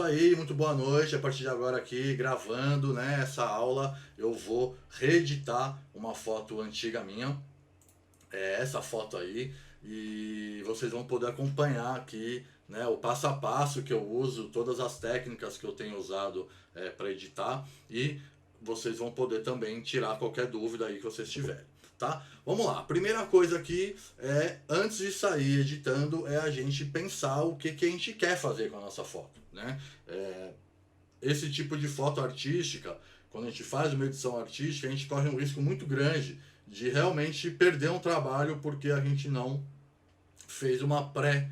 aí, muito boa noite. A partir de agora aqui, gravando, né, essa aula, eu vou reeditar uma foto antiga minha, essa foto aí, e vocês vão poder acompanhar aqui, né, o passo a passo que eu uso, todas as técnicas que eu tenho usado para editar, e vocês vão poder também tirar qualquer dúvida aí que vocês tiverem. Tá? Vamos lá. A primeira coisa aqui antes de sair editando, é a gente pensar o que a gente quer fazer com a nossa foto, né? Esse tipo de foto artística, quando a gente faz uma edição artística, a gente corre um risco muito grande de realmente perder um trabalho porque a gente não fez uma pré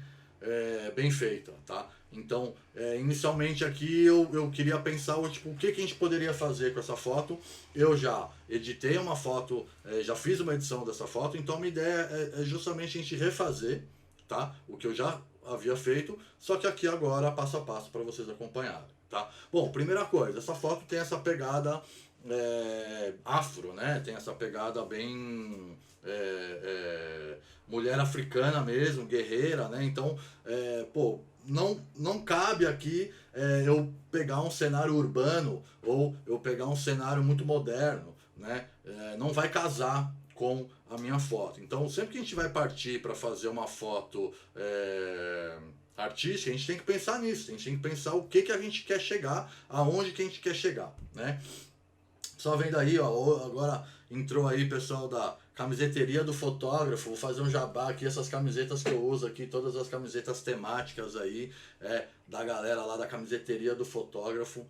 bem feita, tá? Então, inicialmente aqui eu queria pensar o que a gente poderia fazer com essa foto. Eu já editei uma foto, já fiz uma edição dessa foto, então a minha ideia é justamente a gente refazer, tá? O que eu já havia feito, só que aqui agora passo a passo para vocês acompanharem, tá? Bom, primeira coisa, essa foto tem essa pegada afro, né? Tem essa pegada bem mulher africana mesmo, guerreira, né? Então, não cabe aqui eu pegar um cenário urbano ou eu pegar um cenário muito moderno, né? Não vai casar com a minha foto. Então, sempre que a gente vai partir para fazer uma foto artística, a gente tem que pensar nisso, a gente tem que pensar o que a gente quer chegar, aonde que a gente quer chegar, né? Só vendo aí, ó, agora entrou aí pessoal da camiseteria do fotógrafo, vou fazer um jabá aqui, essas camisetas que eu uso aqui, todas as camisetas temáticas aí, da galera lá da camiseteria do fotógrafo.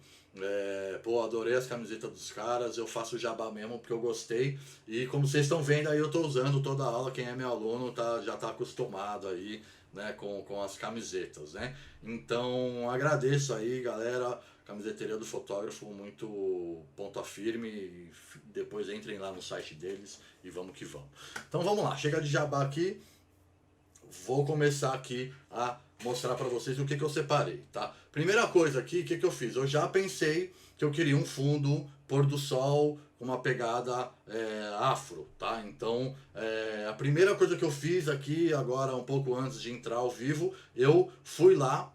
Adorei as camisetas dos caras, eu faço jabá mesmo porque eu gostei. E como vocês estão vendo aí, eu tô usando toda a aula, quem é meu aluno já tá acostumado aí, né, com as camisetas, né? Então agradeço aí, galera. Camiseteria do fotógrafo, muito ponta firme. Depois entrem lá no site deles e vamos que vamos. Então vamos lá, chega de jabá aqui. Vou começar aqui a mostrar para vocês o que eu separei, tá? Primeira coisa aqui, o que eu fiz? Eu já pensei que eu queria um fundo pôr do sol com uma pegada afro, tá? Então, a primeira coisa que eu fiz aqui, agora um pouco antes de entrar ao vivo, eu fui lá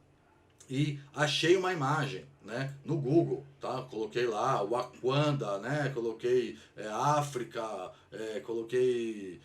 e achei uma imagem, né, no Google, tá? Coloquei lá Wakanda, né? Coloquei África, coloquei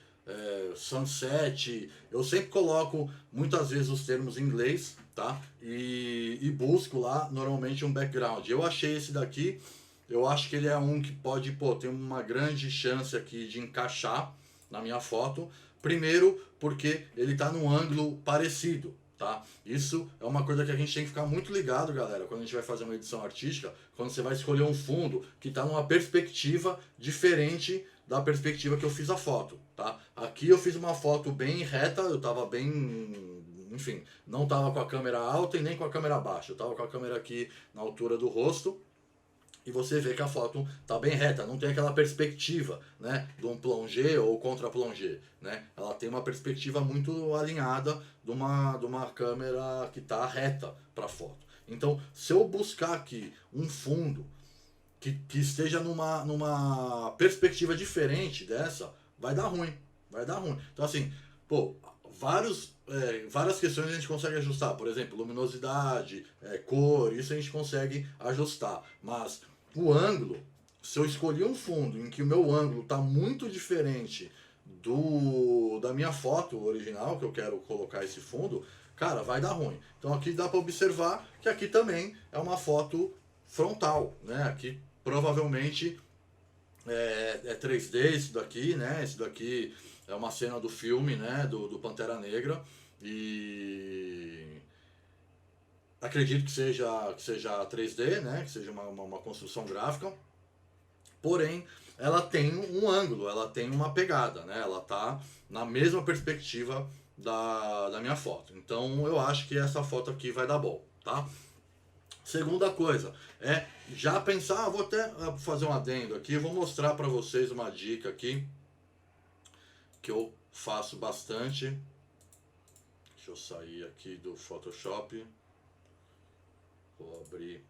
Sunset. Eu sempre coloco muitas vezes os termos em inglês, tá? E busco lá normalmente um background. Eu achei esse daqui, eu acho que ele é um que pode, tem uma grande chance aqui de encaixar na minha foto. Primeiro, porque ele está num ângulo parecido, tá? Isso é uma coisa que a gente tem que ficar muito ligado, galera, quando a gente vai fazer uma edição artística, quando você vai escolher um fundo que está numa perspectiva diferente da perspectiva que eu fiz a foto, tá? Aqui eu fiz uma foto bem reta, eu tava bem, enfim, não tava com a câmera alta e nem com a câmera baixa, eu tava com a câmera aqui na altura do rosto. E você vê que a foto tá bem reta, não tem aquela perspectiva, né, de um plongé ou contra-plongé, né? Ela tem uma perspectiva muito alinhada de uma câmera que tá reta para a foto. Então, se eu buscar aqui um fundo que esteja numa perspectiva diferente dessa, vai dar ruim, vai dar ruim. Então, assim, várias questões a gente consegue ajustar, por exemplo, luminosidade, cor, isso a gente consegue ajustar, mas o ângulo, se eu escolher um fundo em que o meu ângulo está muito diferente da minha foto original, que eu quero colocar esse fundo, cara, vai dar ruim. Então aqui dá para observar que aqui também é uma foto frontal, né? Aqui provavelmente é 3D isso daqui, né? Isso daqui é uma cena do filme, né? Do Pantera Negra. E acredito que seja 3D, né? Que seja uma construção gráfica. Porém, ela tem um ângulo, ela tem uma pegada, né? Ela tá na mesma perspectiva da minha foto. Então eu acho que essa foto aqui vai dar bom, tá? Segunda coisa, já pensar, vou até fazer um adendo aqui, vou mostrar para vocês uma dica aqui que eu faço bastante. Deixa eu sair aqui do Photoshop. Vou abrir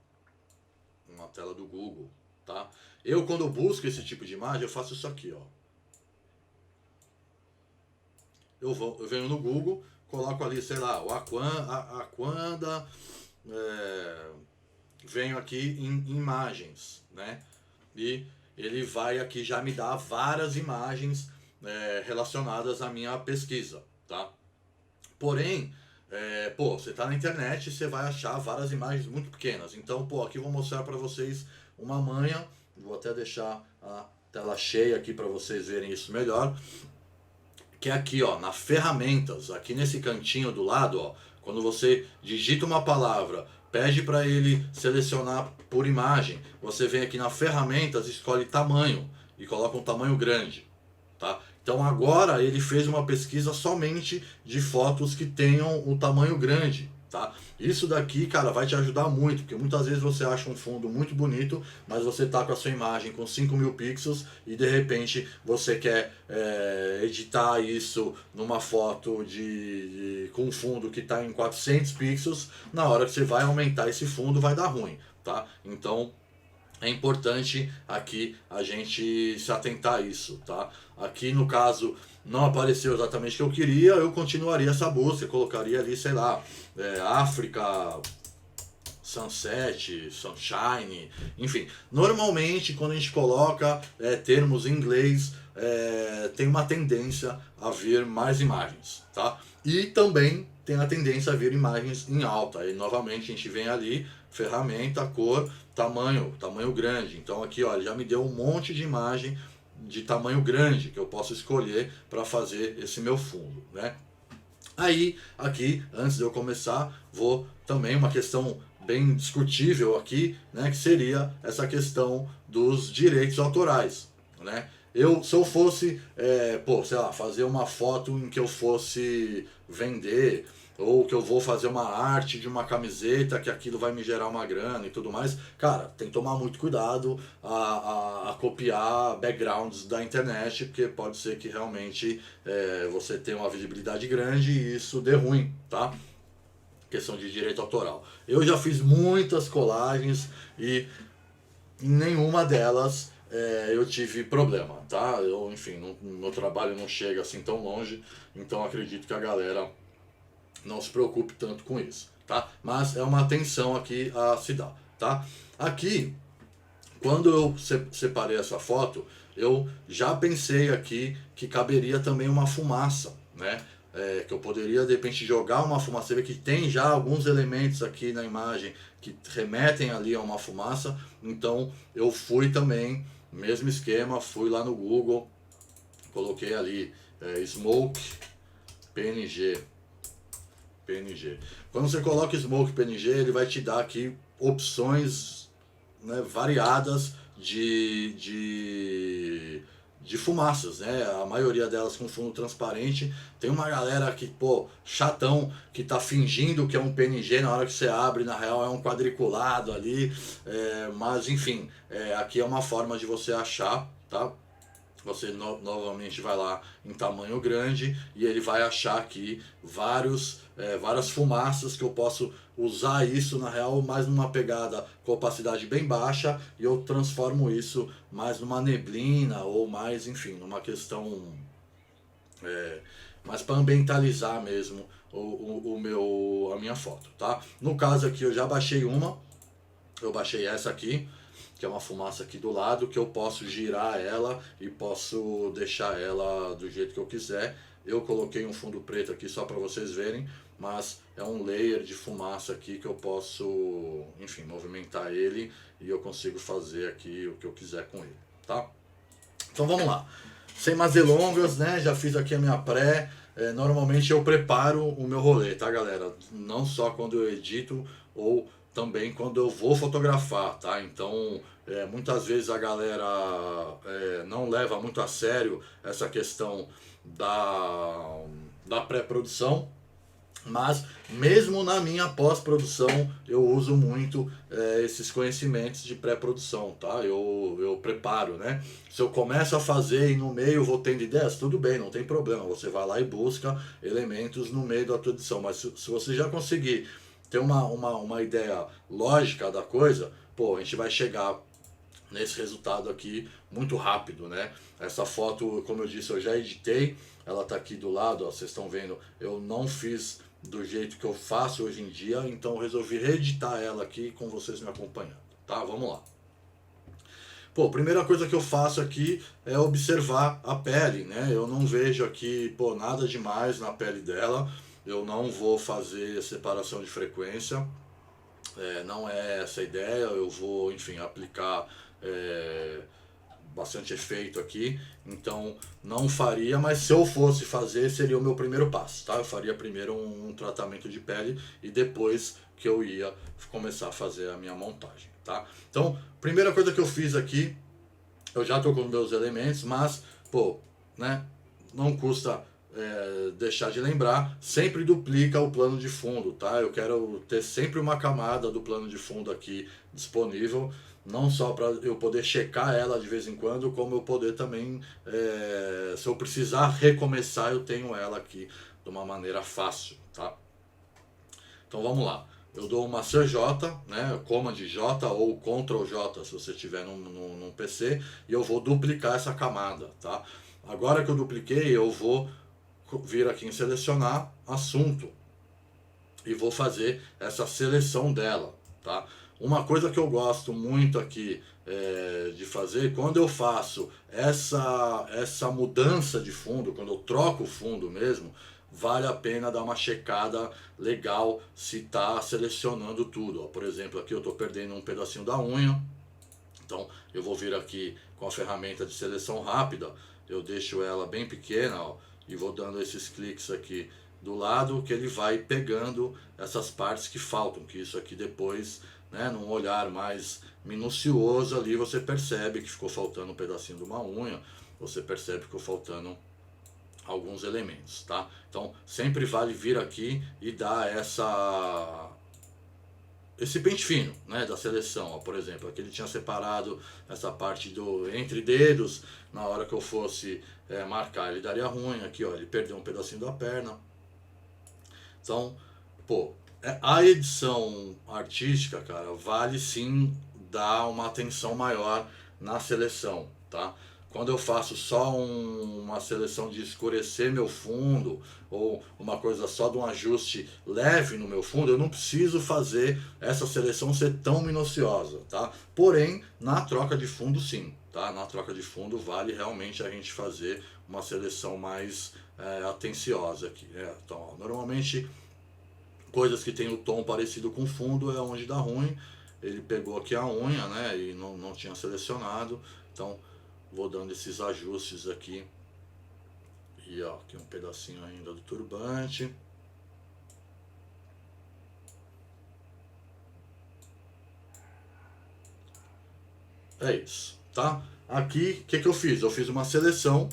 uma tela do Google, tá? Eu quando busco esse tipo de imagem, eu faço isso aqui, ó. Eu venho no Google, coloco ali, sei lá, o Aquanda, venho aqui em imagens, né? E ele vai aqui já me dar várias imagens relacionadas à minha pesquisa, tá? Porém, você tá na internet e você vai achar várias imagens muito pequenas. Então, aqui eu vou mostrar para vocês uma manha. Vou até deixar a tela cheia aqui para vocês verem isso melhor. Que é aqui, ó, na ferramentas, aqui nesse cantinho do lado, ó, quando você digita uma palavra, pede para ele selecionar por imagem, você vem aqui na ferramentas, escolhe tamanho e coloca um tamanho grande, tá? Então agora ele fez uma pesquisa somente de fotos que tenham o tamanho grande, tá? Isso daqui, cara, vai te ajudar muito, porque muitas vezes você acha um fundo muito bonito, mas você tá com a sua imagem com 5.000 pixels e de repente você quer editar isso numa foto com um fundo que está em 400 pixels, na hora que você vai aumentar esse fundo vai dar ruim, tá? Então é importante aqui a gente se atentar a isso, tá? Aqui no caso não apareceu exatamente o que eu queria, eu continuaria essa busca, colocaria ali, sei lá, África, Sunset, Sunshine, enfim. Normalmente quando a gente coloca termos em inglês, tem uma tendência a vir mais imagens, tá? E também tem a tendência a vir imagens em alta. Aí novamente a gente vem ali, ferramenta, cor, tamanho grande. Então aqui, ó, ele já me deu um monte de imagem de tamanho grande que eu posso escolher para fazer esse meu fundo, né? Aí, aqui, antes de eu começar, vou também uma questão bem discutível aqui, né, que seria essa questão dos direitos autorais, né? Se eu fosse, sei lá, fazer uma foto em que eu fosse vender, ou que eu vou fazer uma arte de uma camiseta, que aquilo vai me gerar uma grana e tudo mais, cara, tem que tomar muito cuidado a copiar backgrounds da internet, porque pode ser que realmente você tenha uma visibilidade grande e isso dê ruim, tá? Questão de direito autoral. Eu já fiz muitas colagens e em nenhuma delas eu tive problema, tá? Enfim, meu trabalho não chega assim tão longe, então acredito que a galera não se preocupe tanto com isso, tá? Mas é uma atenção aqui a se dar, tá? Aqui, quando eu separei essa foto, eu já pensei aqui que caberia também uma fumaça, né? Que eu poderia de repente jogar uma fumaça. Você vê que tem já alguns elementos aqui na imagem que remetem ali a uma fumaça. Então eu fui também, mesmo esquema, fui lá no Google, coloquei ali Smoke PNG. Quando você coloca Smoke PNG, ele vai te dar aqui opções, né, variadas de fumaças, né? A maioria delas com fundo transparente. Tem uma galera que, chatão, que tá fingindo que é um PNG na hora que você abre, na real é um quadriculado ali. Mas enfim, aqui é uma forma de você achar, tá? Você novamente vai lá em tamanho grande e ele vai achar aqui várias fumaças que eu posso usar isso na real mais numa pegada com opacidade bem baixa e eu transformo isso mais numa neblina ou mais, enfim, numa questão mais para ambientalizar mesmo a minha foto, tá? No caso aqui eu já baixei eu baixei essa aqui, que é uma fumaça aqui do lado, que eu posso girar ela e posso deixar ela do jeito que eu quiser. Eu coloquei um fundo preto aqui só para vocês verem, mas é um layer de fumaça aqui que eu posso, enfim, movimentar ele e eu consigo fazer aqui o que eu quiser com ele, tá? Então vamos lá. Sem mais delongas, né? Já fiz aqui a minha pré. Normalmente eu preparo o meu rolê, tá, galera? Não só quando eu edito ou também quando eu vou fotografar, tá? Então, muitas vezes a galera não leva muito a sério essa questão da pré-produção, mas mesmo na minha pós-produção eu uso muito esses conhecimentos de pré-produção, tá? Eu preparo, né? Se eu começo a fazer e no meio eu vou tendo ideias, tudo bem, não tem problema, você vai lá e busca elementos no meio da tua edição, mas se você já conseguir ter uma ideia lógica da coisa, a gente vai chegar nesse resultado aqui muito rápido, né? Essa foto, como eu disse, eu já editei, ela tá aqui do lado, ó, vocês estão vendo, eu não fiz do jeito que eu faço hoje em dia, então eu resolvi reeditar ela aqui com vocês me acompanhando, tá? Vamos lá. Pô, a primeira coisa que eu faço aqui é observar a pele, né? Eu não vejo aqui, pô, nada demais na pele dela. Eu não vou fazer separação de frequência, não é essa a ideia. Eu vou, enfim, aplicar bastante efeito aqui, então não faria, mas se eu fosse fazer, seria o meu primeiro passo, tá? Eu faria primeiro um tratamento de pele e depois que eu ia começar a fazer a minha montagem, tá? Então, primeira coisa que eu fiz aqui, eu já tô com meus elementos, mas, pô, né, não custa deixar de lembrar, sempre duplica o plano de fundo, tá? Eu quero ter sempre uma camada do plano de fundo aqui disponível, não só para eu poder checar ela de vez em quando, como eu poder também, se eu precisar recomeçar, eu tenho ela aqui de uma maneira fácil, tá? Então vamos lá. Eu dou uma CJ, né, Command J ou Ctrl J se você tiver num PC, e eu vou duplicar essa camada, tá? Agora que eu dupliquei, eu vou vir aqui em selecionar assunto e vou fazer essa seleção dela, tá? Uma coisa que eu gosto muito aqui de fazer, quando eu faço essa mudança de fundo, quando eu troco o fundo mesmo, vale a pena dar uma checada legal se está selecionando tudo. Ó, por exemplo, aqui eu estou perdendo um pedacinho da unha, então eu vou vir aqui com a ferramenta de seleção rápida, eu deixo ela bem pequena, ó, e vou dando esses cliques aqui do lado, que ele vai pegando essas partes que faltam, que isso aqui depois, né, num olhar mais minucioso ali, você percebe que ficou faltando um pedacinho de uma unha, você percebe que ficou faltando alguns elementos, tá? Então sempre vale vir aqui e dar esse pente fino, né, da seleção, ó, por exemplo, aqui ele tinha separado essa parte do entre dedos, na hora que eu fosse marcar ele daria ruim, aqui ó, ele perdeu um pedacinho da perna. Então, pô, a edição artística, cara, vale sim dar uma atenção maior na seleção, tá? Quando eu faço só uma seleção de escurecer meu fundo ou uma coisa só de um ajuste leve no meu fundo, eu não preciso fazer essa seleção ser tão minuciosa, tá? Porém, na troca de fundo sim, tá? Na troca de fundo vale realmente a gente fazer uma seleção mais atenciosa aqui. Então, ó, normalmente coisas que tem o tom parecido com fundo é onde dá ruim. Ele pegou aqui a unha, né, e não tinha selecionado, então vou dando esses ajustes aqui. E ó, aqui um pedacinho ainda do turbante. É isso, tá? Aqui, o que eu fiz? Eu fiz uma seleção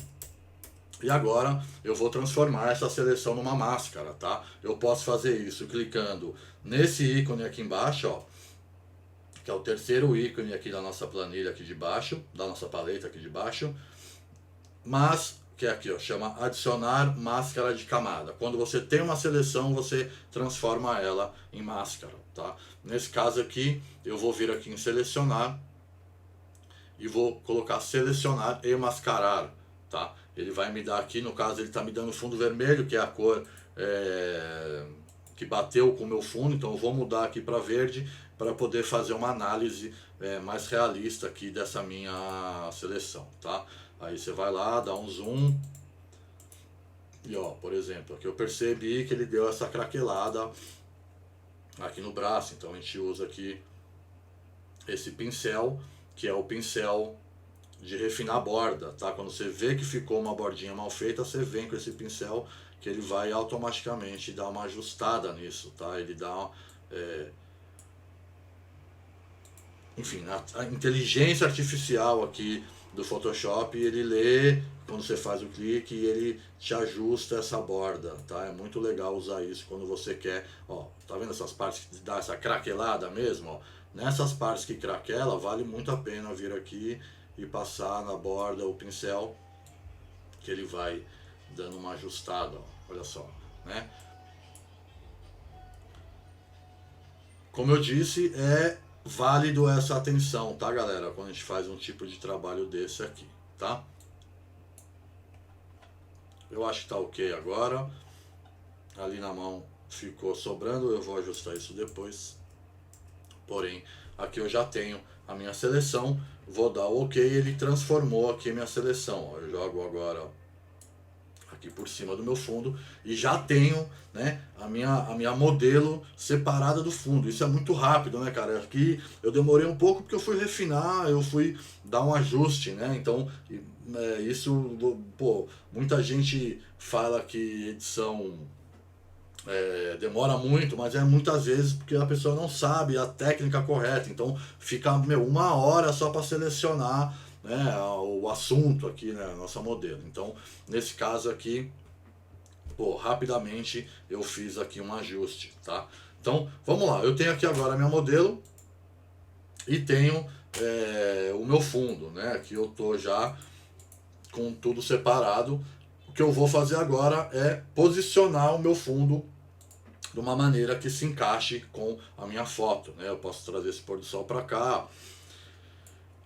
e agora eu vou transformar essa seleção numa máscara, tá? Eu posso fazer isso clicando nesse ícone aqui embaixo, ó, que é o terceiro ícone aqui da nossa planilha aqui de baixo, da nossa paleta aqui de baixo, mas que é aqui, ó, chama adicionar máscara de camada. Quando você tem uma seleção, você transforma ela em máscara, tá? Nesse caso aqui, eu vou vir aqui em selecionar e vou colocar selecionar e mascarar, tá? Ele vai me dar aqui, no caso ele está me dando fundo vermelho, que é a cor que bateu com o meu fundo, então eu vou mudar aqui para verde para poder fazer uma análise mais realista aqui dessa minha seleção, tá? Aí você vai lá, dá um zoom e ó, por exemplo, aqui eu percebi que ele deu essa craquelada aqui no braço, então a gente usa aqui esse pincel, que é o pincel de refinar a borda, tá? Quando você vê que ficou uma bordinha mal feita, você vem com esse pincel que ele vai automaticamente dar uma ajustada nisso, tá? Ele dá enfim, a inteligência artificial aqui do Photoshop, ele lê quando você faz o clique e ele te ajusta essa borda, tá? É muito legal usar isso quando você quer, ó, tá vendo essas partes que dá essa craquelada mesmo, ó? Nessas partes que craquela, vale muito a pena vir aqui e passar na borda o pincel, que ele vai dando uma ajustada, ó, olha só, né? Como eu disse, é válido essa atenção, tá, galera? Quando a gente faz um tipo de trabalho desse aqui, tá? Eu acho que tá ok agora. Ali na mão ficou sobrando, eu vou ajustar isso depois. Porém, aqui eu já tenho a minha seleção, vou dar o OK, ele transformou aqui a minha seleção. Ó, eu jogo agora aqui por cima do meu fundo e já tenho, né, a minha modelo separada do fundo. Isso é muito rápido, né, cara? Aqui eu demorei um pouco porque eu fui refinar, eu fui dar um ajuste, né? Então, isso, pô, muita gente fala que edição demora muito, mas é muitas vezes porque a pessoa não sabe a técnica correta. Então fica, uma hora só para selecionar, né, o assunto aqui, né, nossa modelo. Então nesse caso aqui, pô, rapidamente eu fiz aqui um ajuste, tá? Então vamos lá, eu tenho aqui agora a minha modelo e tenho o meu fundo, né? Aqui eu tô já com tudo separado. O que eu vou fazer agora é posicionar o meu fundo de uma maneira que se encaixe com a minha foto, né? Eu posso trazer esse pôr do sol para cá.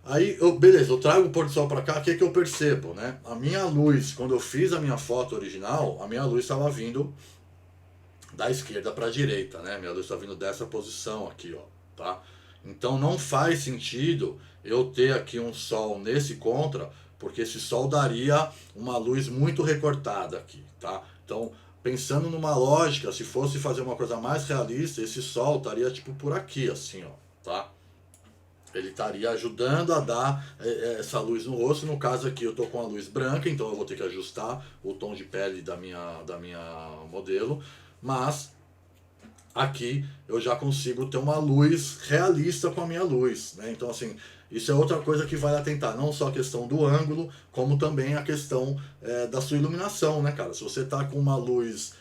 Aí, beleza, eu trago o pôr do sol para cá, o que eu percebo, né? A minha luz, quando eu fiz a minha foto original, a minha luz estava vindo da esquerda para a direita, né? Minha luz está vindo dessa posição aqui, ó, tá? Então não faz sentido eu ter aqui um sol nesse contra, porque esse sol daria uma luz muito recortada aqui, tá? Então, pensando numa lógica, se fosse fazer uma coisa mais realista, esse sol estaria tipo por aqui, assim, ó, tá? Ele estaria ajudando a dar essa luz no rosto. No caso aqui eu tô com a luz branca, então eu vou ter que ajustar o tom de pele da minha modelo. Mas aqui eu já consigo ter uma luz realista com a minha luz, né? Então assim, isso é outra coisa que vale atentar, não só a questão do ângulo, como também a questão da sua iluminação, né, cara? Se você tá com uma luz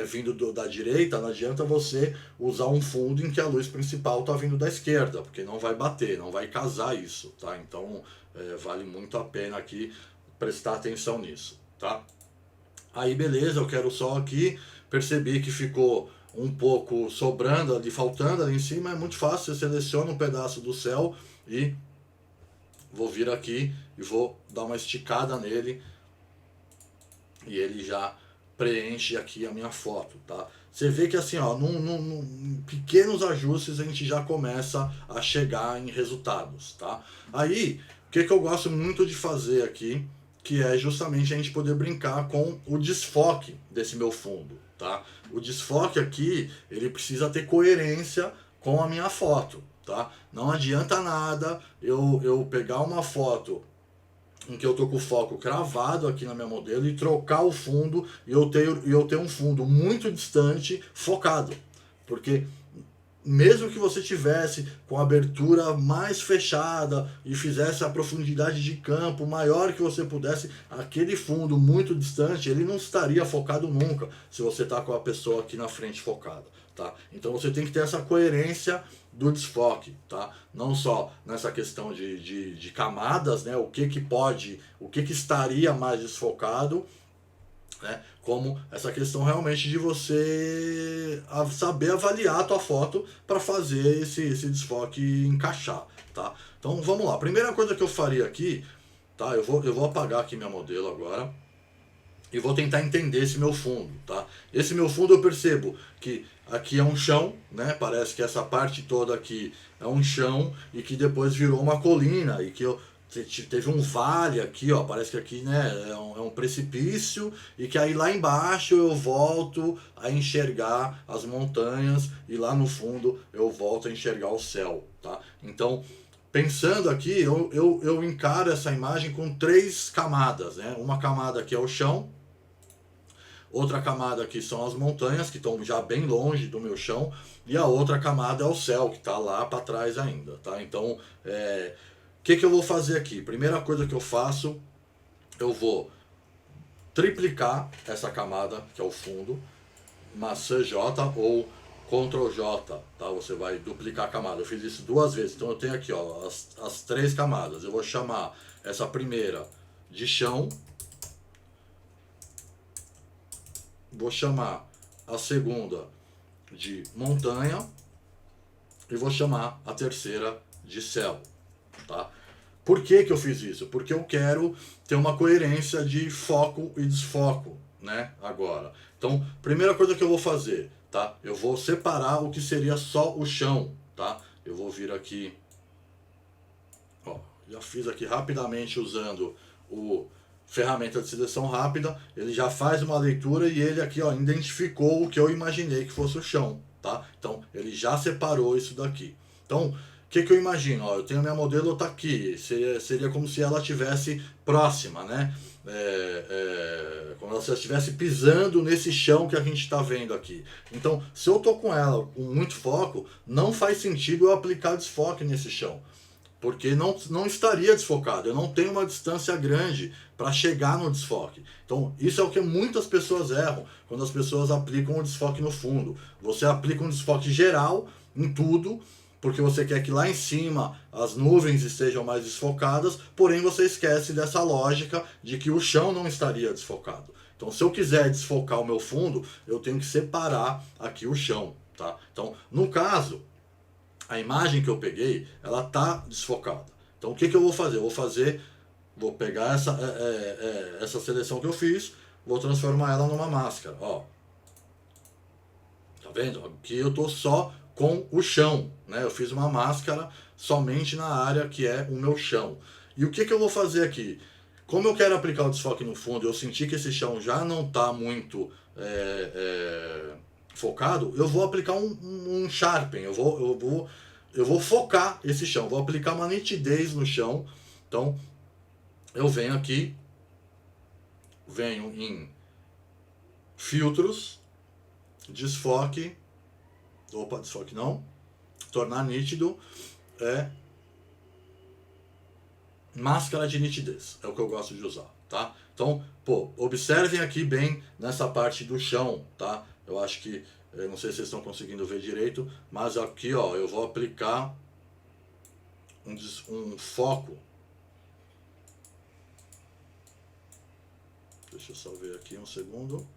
vindo da direita, não adianta você usar um fundo em que a luz principal tá vindo da esquerda, porque não vai bater, não vai casar isso, tá? Então vale muito a pena aqui prestar atenção nisso, tá? Aí beleza, eu quero só aqui, percebi que ficou um pouco sobrando ali, faltando ali em cima, é muito fácil, você seleciona um pedaço do céu e vou vir aqui e vou dar uma esticada nele e ele já preenche aqui a minha foto, tá? Você vê que assim, ó, num pequenos ajustes a gente já começa a chegar em resultados, tá? Aí, o que eu gosto muito de fazer aqui, que é justamente a gente poder brincar com o desfoque desse meu fundo, tá? O desfoque aqui, ele precisa ter coerência com a minha foto, tá? Não adianta nada eu pegar uma foto em que eu tô com o foco cravado aqui na minha modelo e trocar o fundo e eu ter um fundo muito distante focado. Porque mesmo que você tivesse com a abertura mais fechada e fizesse a profundidade de campo maior que você pudesse, aquele fundo muito distante, ele não estaria focado nunca, se você está com a pessoa aqui na frente focada, tá? Então você tem que ter essa coerência do desfoque, tá? Não só nessa questão de camadas, né? O que estaria mais desfocado, né? Como essa questão realmente de você saber avaliar a tua foto para fazer esse desfoque encaixar, tá? Então vamos lá, a primeira coisa que eu faria aqui, tá? Eu vou apagar aqui minha modelo agora e vou tentar entender esse meu fundo, tá? Esse meu fundo eu percebo que aqui é um chão, né? Parece que essa parte toda aqui é um chão e que depois virou uma colina e que teve um vale aqui, ó, parece que aqui, né, é um precipício e que aí lá embaixo eu volto a enxergar as montanhas e lá no fundo eu volto a enxergar o céu, tá? Então, pensando aqui, eu encaro essa imagem com 3 camadas, né? Uma camada aqui é o chão, outra camada aqui são as montanhas, que estão já bem longe do meu chão, e a outra camada é o céu, que está lá para trás ainda, tá? Então, o que eu vou fazer aqui? Primeira coisa que eu faço, eu vou triplicar essa camada, que é o fundo, maçã J ou Ctrl J, tá? Você vai duplicar a camada. Eu fiz isso 2 vezes, então eu tenho aqui, ó, as 3 camadas. Eu vou chamar essa primeira de chão, vou chamar a segunda de montanha e vou chamar a terceira de céu, tá? Por que eu fiz isso? Porque eu quero ter uma coerência de foco e desfoco, né, agora. Então, primeira coisa que eu vou fazer, tá? Eu vou separar o que seria só o chão, tá? Eu vou vir aqui, ó, já fiz aqui rapidamente usando o ferramenta de seleção rápida, ele já faz uma leitura e ele aqui, ó, identificou o que eu imaginei que fosse o chão, tá? Então, ele já separou isso daqui. Então, o que eu imagino? Ó, eu tenho a minha modelo, tá aqui, seria como se ela estivesse próxima, né? Como se ela estivesse pisando nesse chão que a gente está vendo aqui. Então, se eu tô com ela com muito foco, não faz sentido eu aplicar desfoque nesse chão, porque não estaria desfocado. Eu não tenho uma distância grande para chegar no desfoque. Então, isso é o que muitas pessoas erram quando as pessoas aplicam o desfoque no fundo. Você aplica um desfoque geral em tudo, porque você quer que lá em cima as nuvens estejam mais desfocadas, porém você esquece dessa lógica de que o chão não estaria desfocado. Então, se eu quiser desfocar o meu fundo, eu tenho que separar aqui o chão, tá? Então, no caso, a imagem que eu peguei, ela tá desfocada. Então, o que eu vou fazer? Vou pegar essa seleção que eu fiz, vou transformar ela numa máscara, ó. Tá vendo? Aqui eu tô só com o chão, né? Eu fiz uma máscara somente na área que é o meu chão. E o que eu vou fazer aqui? Como eu quero aplicar o desfoque no fundo, eu senti que esse chão já não está muito focado, eu vou aplicar um sharpen, eu vou focar esse chão, vou aplicar uma nitidez no chão. Então, eu venho aqui, venho em filtros, desfoque não, tornar nítido, máscara de nitidez, é o que eu gosto de usar, tá? Então, pô, observem aqui bem nessa parte do chão, tá? Eu acho que, eu não sei se vocês estão conseguindo ver direito, mas aqui, ó, eu vou aplicar um foco. Deixa eu só ver aqui um segundo.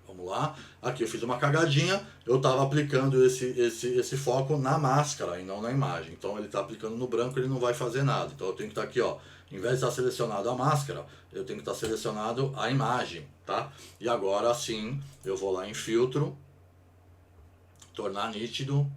Vamos lá. Aqui eu fiz uma cagadinha. Eu estava aplicando esse foco na máscara e não na imagem. Então ele está aplicando no branco, ele não vai fazer nada. Então eu tenho que estar aqui, ó. Em vez de estar selecionado a máscara, eu tenho que estar selecionado a imagem, tá? E agora sim, eu vou lá em filtro, tornar nítido,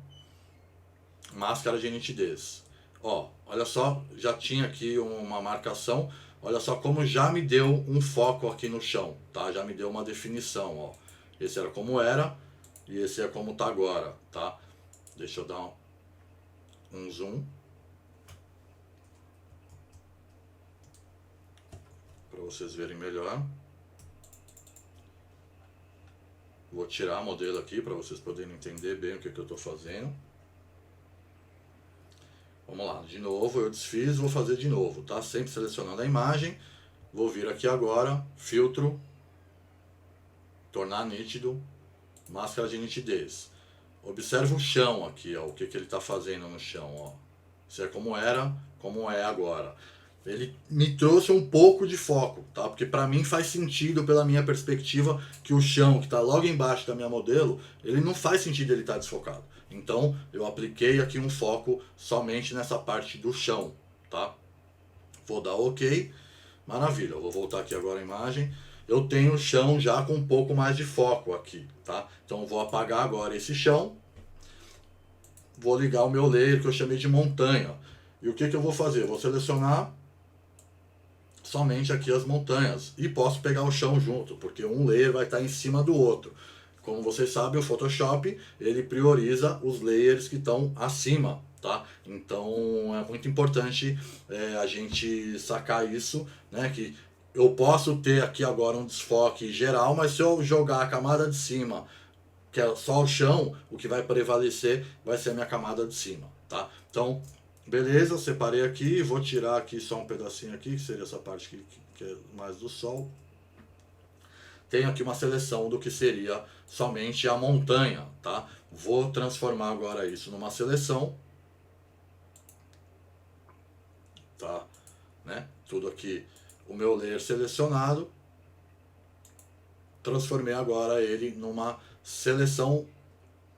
máscara de nitidez. Ó, olha só, já tinha aqui uma marcação. Olha só como já me deu um foco aqui no chão, tá? Já me deu uma definição, ó. Esse era como era e esse é como tá agora, tá? Deixa eu dar um zoom para vocês verem melhor. Vou tirar a modelo aqui para vocês poderem entender bem o que eu estou fazendo. Vamos lá, de novo, eu desfiz, vou fazer de novo, tá? Sempre selecionando a imagem. Vou vir aqui agora, filtro, tornar nítido, máscara de nitidez. Observe o chão aqui, ó, o que ele está fazendo no chão, ó. Isso é como era, como é agora. Ele me trouxe um pouco de foco, tá? Porque para mim faz sentido, pela minha perspectiva, que o chão que está logo embaixo da minha modelo, ele não faz sentido ele estar desfocado. Então, eu apliquei aqui um foco somente nessa parte do chão, tá? Vou dar OK. Maravilha, eu vou voltar aqui agora a imagem. Eu tenho o chão já com um pouco mais de foco aqui, tá? Então, eu vou apagar agora esse chão. Vou ligar o meu layer que eu chamei de montanha. E o que eu vou fazer? Eu vou selecionar somente aqui as montanhas. E posso pegar o chão junto, porque um layer vai estar em cima do outro. Como vocês sabem, o Photoshop, ele prioriza os layers que estão acima, tá? Então é muito importante a gente sacar isso, né? Que eu posso ter aqui agora um desfoque geral, mas se eu jogar a camada de cima, que é só o chão, o que vai prevalecer vai ser a minha camada de cima, tá? Então, beleza, separei aqui, vou tirar aqui só um pedacinho aqui, que seria essa parte que é mais do sol. Tenho aqui uma seleção do que seria somente a montanha, tá? Vou transformar agora isso numa seleção, tá? Né? Tudo aqui, o meu layer selecionado. Transformei agora ele numa seleção,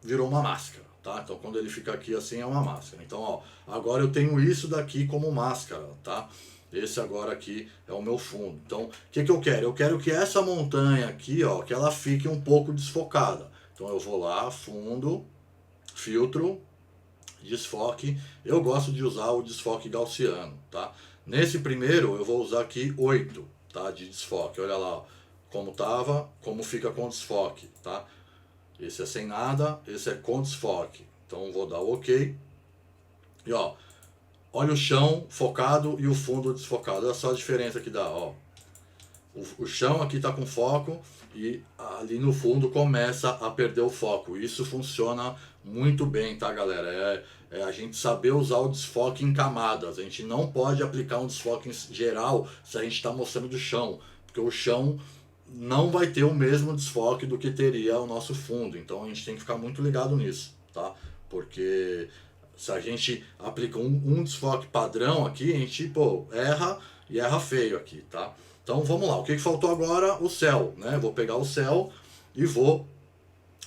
virou uma máscara, tá? Então quando ele fica aqui assim é uma máscara. Então, ó, agora eu tenho isso daqui como máscara, tá? Esse agora aqui é o meu fundo. Então, o que eu quero? Eu quero que essa montanha aqui, ó, que ela fique um pouco desfocada. Então eu vou lá, fundo, filtro, desfoque. Eu gosto de usar o desfoque gaussiano, tá? Nesse primeiro eu vou usar aqui 8, tá? De desfoque. Olha lá, ó, como tava, como fica com desfoque, tá? Esse é sem nada, esse é com desfoque. Então vou dar o OK. E ó, olha o chão focado e o fundo desfocado. Olha só a diferença que dá, ó. O chão aqui está com foco e ali no fundo começa a perder o foco. Isso funciona muito bem, tá, galera? É a gente saber usar o desfoque em camadas. A gente não pode aplicar um desfoque em geral se a gente está mostrando do chão, porque o chão não vai ter o mesmo desfoque do que teria o nosso fundo. Então a gente tem que ficar muito ligado nisso, tá? Porque se a gente aplica um desfoque padrão aqui, a gente, pô, erra e erra feio aqui, tá? Então vamos lá, o que faltou agora? O céu, né? Vou pegar o céu e vou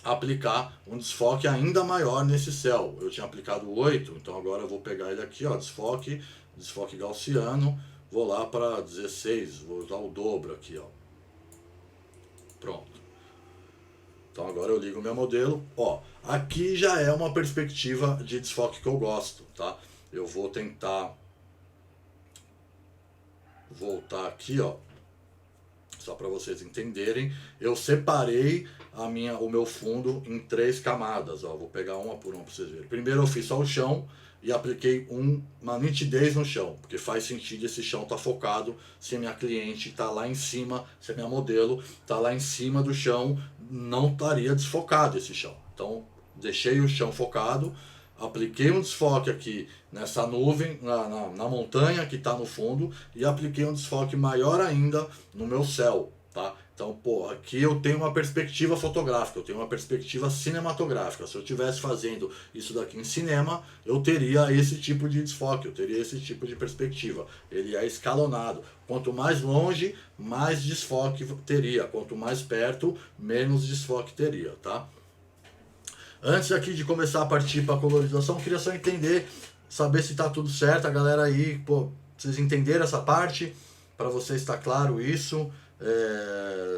aplicar um desfoque ainda maior nesse céu. Eu tinha aplicado 8, então agora eu vou pegar ele aqui, ó, desfoque gaussiano, vou lá para 16, vou usar o dobro aqui, ó. Pronto. Então agora eu ligo o meu modelo, ó, aqui já é uma perspectiva de desfoque que eu gosto, tá? Eu vou tentar voltar aqui, ó, só para vocês entenderem. Eu separei o meu fundo em 3 camadas, ó. Vou pegar uma por uma para vocês verem. Primeiro eu fiz só o chão e apliquei uma nitidez no chão, porque faz sentido esse chão estar focado se a minha cliente está lá em cima, se a minha modelo está lá em cima do chão, não estaria desfocado esse chão. Então deixei o chão focado, apliquei um desfoque aqui nessa nuvem, na montanha que está no fundo, e apliquei um desfoque maior ainda no meu céu, tá? Então, pô, aqui eu tenho uma perspectiva fotográfica, eu tenho uma perspectiva cinematográfica. Se eu estivesse fazendo isso daqui em cinema, eu teria esse tipo de desfoque, eu teria esse tipo de perspectiva. Ele é escalonado. Quanto mais longe, mais desfoque teria. Quanto mais perto, menos desfoque teria, tá? Antes aqui de começar a partir para a colorização, queria só entender, saber se está tudo certo, a galera aí, pô, vocês entenderam essa parte? Para vocês está claro isso?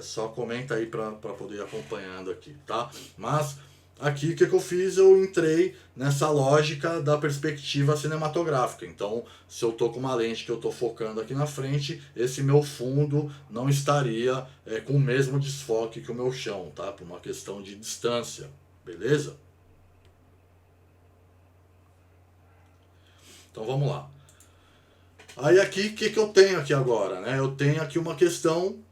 Só comenta aí para poder ir acompanhando aqui, tá? Mas aqui o que eu fiz? Eu entrei nessa lógica da perspectiva cinematográfica. Então, se eu tô com uma lente que eu tô focando aqui na frente, esse meu fundo não estaria com o mesmo desfoque que o meu chão, tá? Por uma questão de distância. Beleza? Então vamos lá. Aí aqui, o que eu tenho aqui agora, né? Eu tenho aqui uma questão...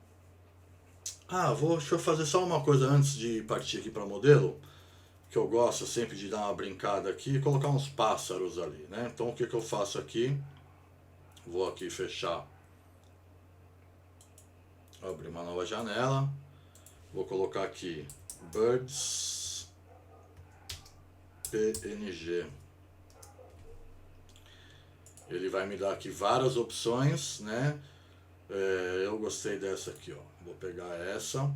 deixa eu fazer só uma coisa antes de partir aqui para modelo, que eu gosto sempre de dar uma brincada aqui e colocar uns pássaros ali, né? Então o que eu faço aqui? Vou aqui fechar, abrir uma nova janela, vou colocar aqui Birds PNG. Ele vai me dar aqui várias opções, né? Eu gostei dessa aqui, ó. Vou pegar essa,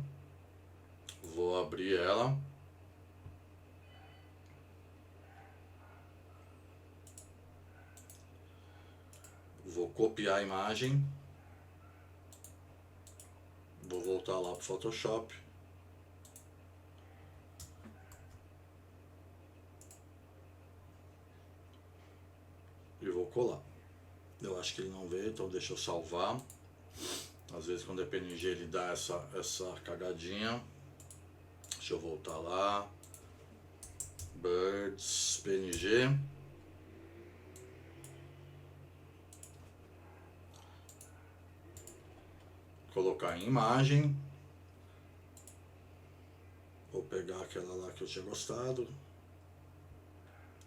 vou abrir ela. Vou copiar a imagem. Vou voltar lá para o Photoshop. E vou colar. Eu acho que ele não veio, então deixa eu salvar. Às vezes quando é PNG ele dá essa cagadinha. Deixa eu voltar lá. Birds PNG. Colocar em imagem. Vou pegar aquela lá que eu tinha gostado.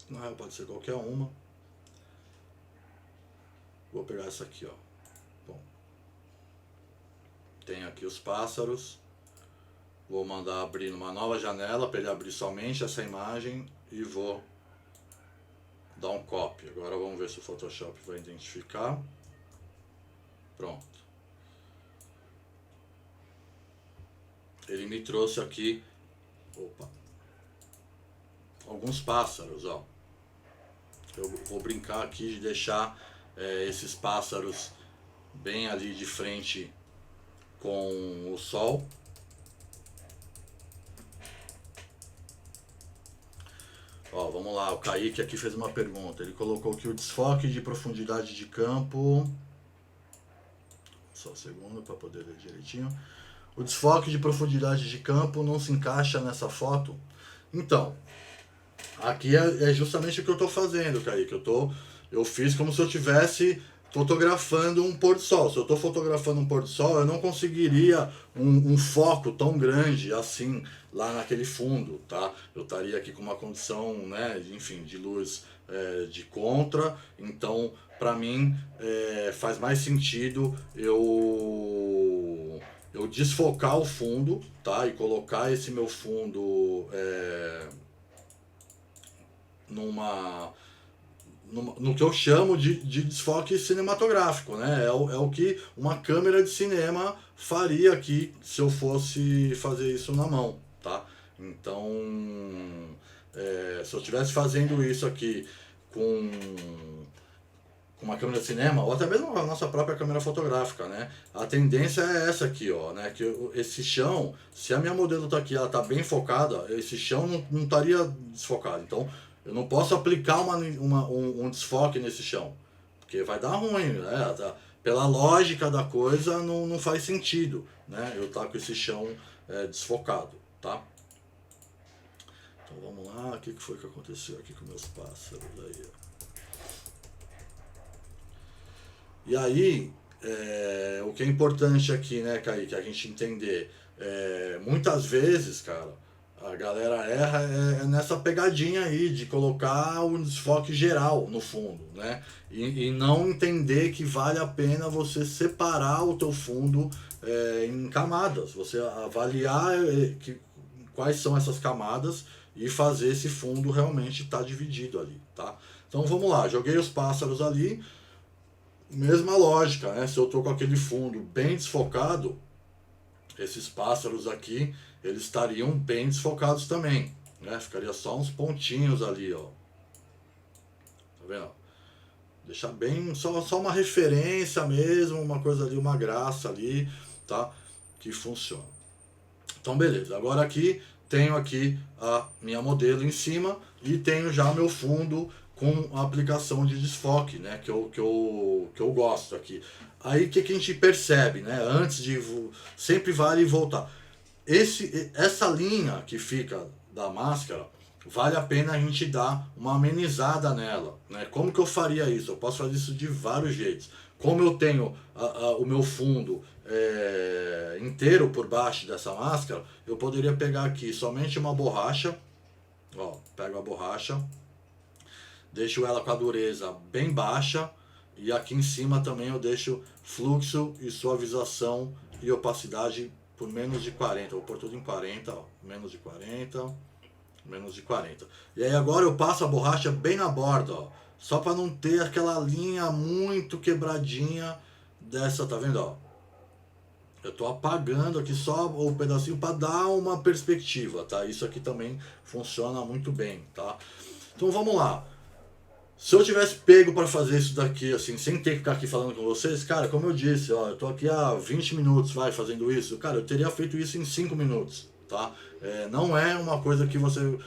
Não, pode ser qualquer uma. Vou pegar essa aqui, ó. Bom, tem aqui os pássaros. Vou mandar abrir numa nova janela para ele abrir somente essa imagem e vou dar um copy. Agora vamos ver se o Photoshop vai identificar. Pronto. Ele me trouxe aqui, alguns pássaros, ó. Eu vou brincar aqui de deixar esses pássaros bem ali de frente com o sol. Ó, vamos lá, o Kaique aqui fez uma pergunta. Ele colocou que o desfoque de profundidade de campo. Só um segundo para poder ler direitinho. O desfoque de profundidade de campo não se encaixa nessa foto. Então, aqui é justamente o que eu estou fazendo, Kaique. Eu fiz como se eu tivesse fotografando um pôr do sol. Se eu estou fotografando um pôr do sol, eu não conseguiria um foco tão grande assim lá naquele fundo, tá? Eu estaria aqui com uma condição, né, enfim, de luz de contra. Então, para mim, faz mais sentido eu desfocar o fundo, tá? E colocar esse meu fundo no que eu chamo de desfoque cinematográfico, né? É o que uma câmera de cinema faria aqui se eu fosse fazer isso na mão, tá? Então, se eu estivesse fazendo isso aqui com uma câmera de cinema, ou até mesmo a nossa própria câmera fotográfica, né? A tendência é essa aqui, ó, né? Que esse chão, se a minha modelo tá aqui, ela tá bem focada, esse chão não estaria desfocado. Então, eu não posso aplicar um desfoque nesse chão, porque vai dar ruim, né? Pela lógica da coisa, não faz sentido, né? Eu estar com esse chão desfocado, tá? Então vamos lá, o que foi que aconteceu aqui com meus pássaros aí? E aí, o que é importante aqui, né, Kaique, a gente entender, muitas vezes, cara, a galera erra nessa pegadinha aí de colocar o desfoque geral no fundo, né? E não entender que vale a pena você separar o teu fundo em camadas, você avaliar quais são essas camadas e fazer esse fundo realmente estar dividido ali, tá? Então vamos lá, joguei os pássaros ali, mesma lógica, né? Se eu tô com aquele fundo bem desfocado, esses pássaros aqui, eles estariam bem desfocados também, né? Ficaria só uns pontinhos ali, ó. Tá vendo? Deixar bem, só uma referência mesmo, uma coisa ali, uma graça ali, tá? Que funciona. Então, beleza. Agora aqui, tenho aqui a minha modelo em cima e tenho já meu fundo com a aplicação de desfoque, né? Que eu gosto aqui. Aí, o que a gente percebe, né? Antes de... Sempre vale voltar. Essa linha que fica da máscara, vale a pena a gente dar uma amenizada nela, né? Como que eu faria isso? Eu posso fazer isso de vários jeitos. Como eu tenho o meu fundo inteiro por baixo dessa máscara, eu poderia pegar aqui somente uma borracha, ó, pego a borracha, deixo ela com a dureza bem baixa e aqui em cima também eu deixo fluxo e suavização e opacidade por menos de 40, vou pôr tudo em 40, ó, menos de 40, menos de 40. E aí agora eu passo a borracha bem na borda, ó, só para não ter aquela linha muito quebradinha dessa, tá vendo, ó? Eu tô apagando aqui só o pedacinho para dar uma perspectiva, tá? Isso aqui também funciona muito bem, tá? Então vamos lá. Se eu tivesse pego para fazer isso daqui, assim, sem ter que ficar aqui falando com vocês, cara, como eu disse, ó, eu tô aqui há 20 minutos, fazendo isso, cara, eu teria feito isso em 5 minutos, tá? Não é uma coisa que você,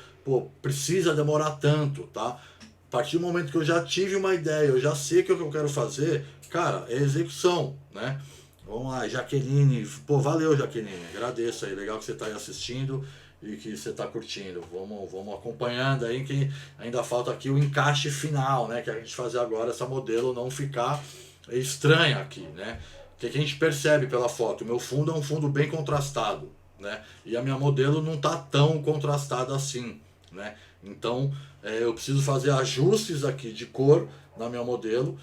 precisa demorar tanto, tá? A partir do momento que eu já tive uma ideia, eu já sei o que eu quero fazer, cara, é execução, né? Vamos lá, Jaqueline, valeu, Jaqueline, agradeço aí, legal que você tá aí assistindo e que você está curtindo. Vamos acompanhando aí, que ainda falta aqui o encaixe final, né? Que a gente fazer agora, essa modelo não ficar estranha aqui, né? O que a gente percebe pela foto? O meu fundo é um fundo bem contrastado, né? E a minha modelo não está tão contrastada assim, né? Então, eu preciso fazer ajustes aqui de cor na minha modelo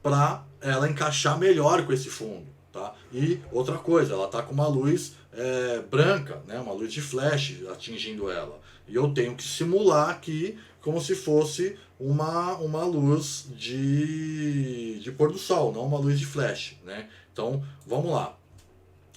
para ela encaixar melhor com esse fundo, tá? E outra coisa, ela tá com uma luz branca, né? Uma luz de flash atingindo ela. E eu tenho que simular aqui como se fosse uma luz de pôr do sol, não uma luz de flash, né? Então, vamos lá.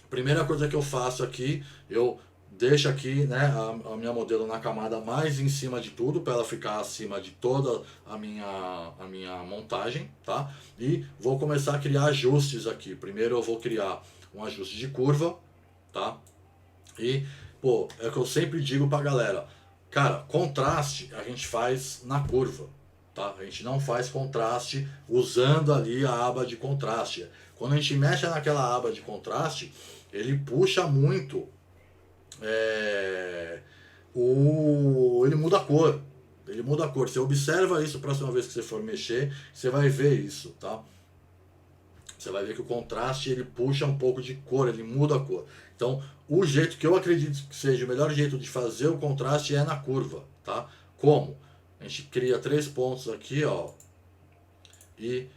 Primeira coisa que eu faço aqui, eu deixa aqui, né, a minha modelo na camada mais em cima de tudo, para ela ficar acima de toda a minha montagem, tá? E vou começar a criar ajustes aqui. Primeiro eu vou criar um ajuste de curva, tá? E, pô, é o que eu sempre digo pra galera, cara, contraste a gente faz na curva, tá? A gente não faz contraste usando ali a aba de contraste. Quando a gente mexe naquela aba de contraste, ele puxa muito, é, ele muda a cor. Ele muda a cor. Você observa isso a próxima vez que você for mexer, você vai ver isso, tá? Você vai ver que o contraste ele puxa um pouco de cor, ele muda a cor. Então, o jeito que eu acredito que seja o melhor jeito de fazer o contraste é na curva, tá? Como? A gente cria 3 pontos aqui, ó, e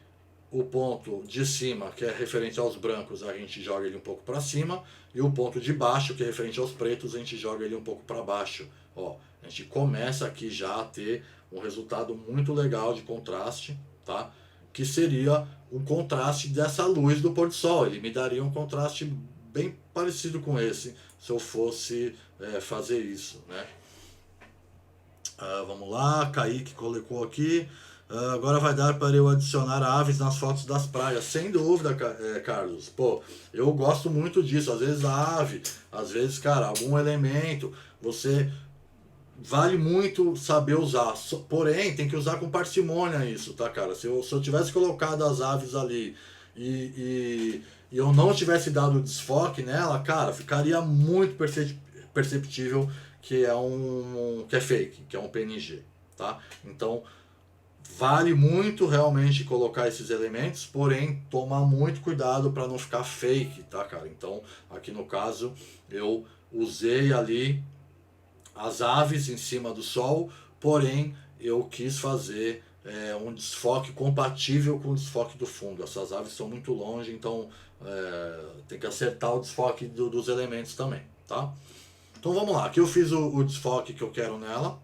o ponto de cima, que é referente aos brancos, a gente joga ele um pouco para cima, e o ponto de baixo, que é referente aos pretos, a gente joga ele um pouco para baixo. Ó, a gente começa aqui já a ter um resultado muito legal de contraste, tá? Que seria um contraste dessa luz do pôr do sol. Ele me daria um contraste bem parecido com esse, se eu fosse fazer isso, né? Vamos lá, Kaique colocou aqui. Agora vai dar para eu adicionar aves nas fotos das praias. Sem dúvida, Carlos. Pô, eu gosto muito disso. Às vezes a ave, às vezes, cara, algum elemento. Você vale muito saber usar. Porém, tem que usar com parcimônia isso, tá, cara? Se eu tivesse colocado as aves ali e eu não tivesse dado desfoque nela, cara, ficaria muito perceptível que é fake, que é um PNG, tá? Então, vale muito realmente colocar esses elementos, porém tomar muito cuidado para não ficar fake, tá, cara? Então, aqui no caso, eu usei ali as aves em cima do sol, porém eu quis fazer um desfoque compatível com o desfoque do fundo. Essas aves estão muito longe, então tem que acertar o desfoque dos elementos também, tá? Então vamos lá, aqui eu fiz o desfoque que eu quero nela.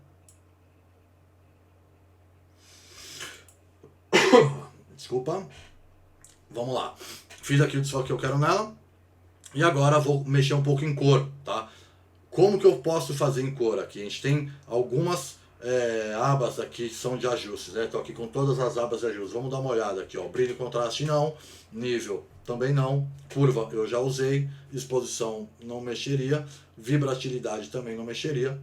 Desculpa. Vamos lá. Fiz aqui o desfoque que eu quero nela. E agora vou mexer um pouco em cor, tá? Como que eu posso fazer em cor aqui? A gente tem algumas abas aqui que são de ajustes, né? Estou aqui com todas as abas de ajustes. Vamos dar uma olhada aqui, ó. Brilho e contraste não, nível também não, curva eu já usei, exposição não mexeria, vibratilidade também não mexeria,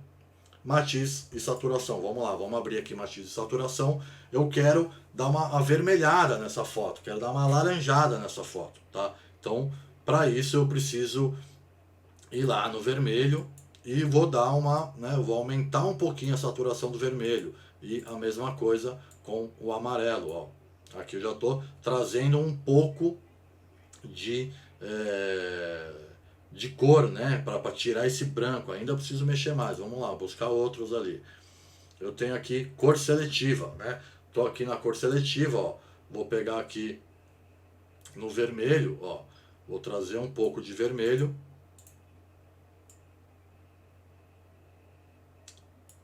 matiz e saturação. Vamos lá, vamos abrir aqui matiz e saturação. Eu quero dar uma avermelhada nessa foto, quero dar uma alaranjada nessa foto, tá? Então, para isso eu preciso ir lá no vermelho e vou dar eu vou aumentar um pouquinho a saturação do vermelho. E a mesma coisa com o amarelo, ó. Aqui eu já estou trazendo um pouco de cor, né, para tirar esse branco. Ainda preciso mexer mais. Vamos lá, buscar outros ali. Eu tenho aqui cor seletiva, né? Tô aqui na cor seletiva, ó. Vou pegar aqui no vermelho, ó. Vou trazer um pouco de vermelho.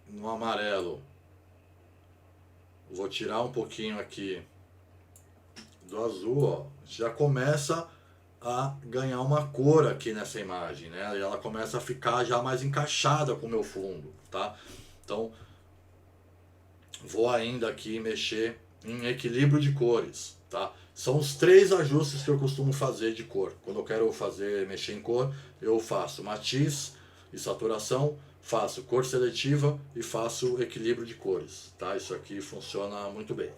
No amarelo, vou tirar um pouquinho aqui do azul, ó. Já começa a ganhar uma cor aqui nessa imagem, né? E ela começa a ficar já mais encaixada com o meu fundo, tá? Então, vou ainda aqui mexer em equilíbrio de cores, tá? São os 3 ajustes que eu costumo fazer de cor. Quando eu quero mexer em cor, eu faço matiz e saturação, faço cor seletiva e faço equilíbrio de cores, tá? Isso aqui funciona muito bem.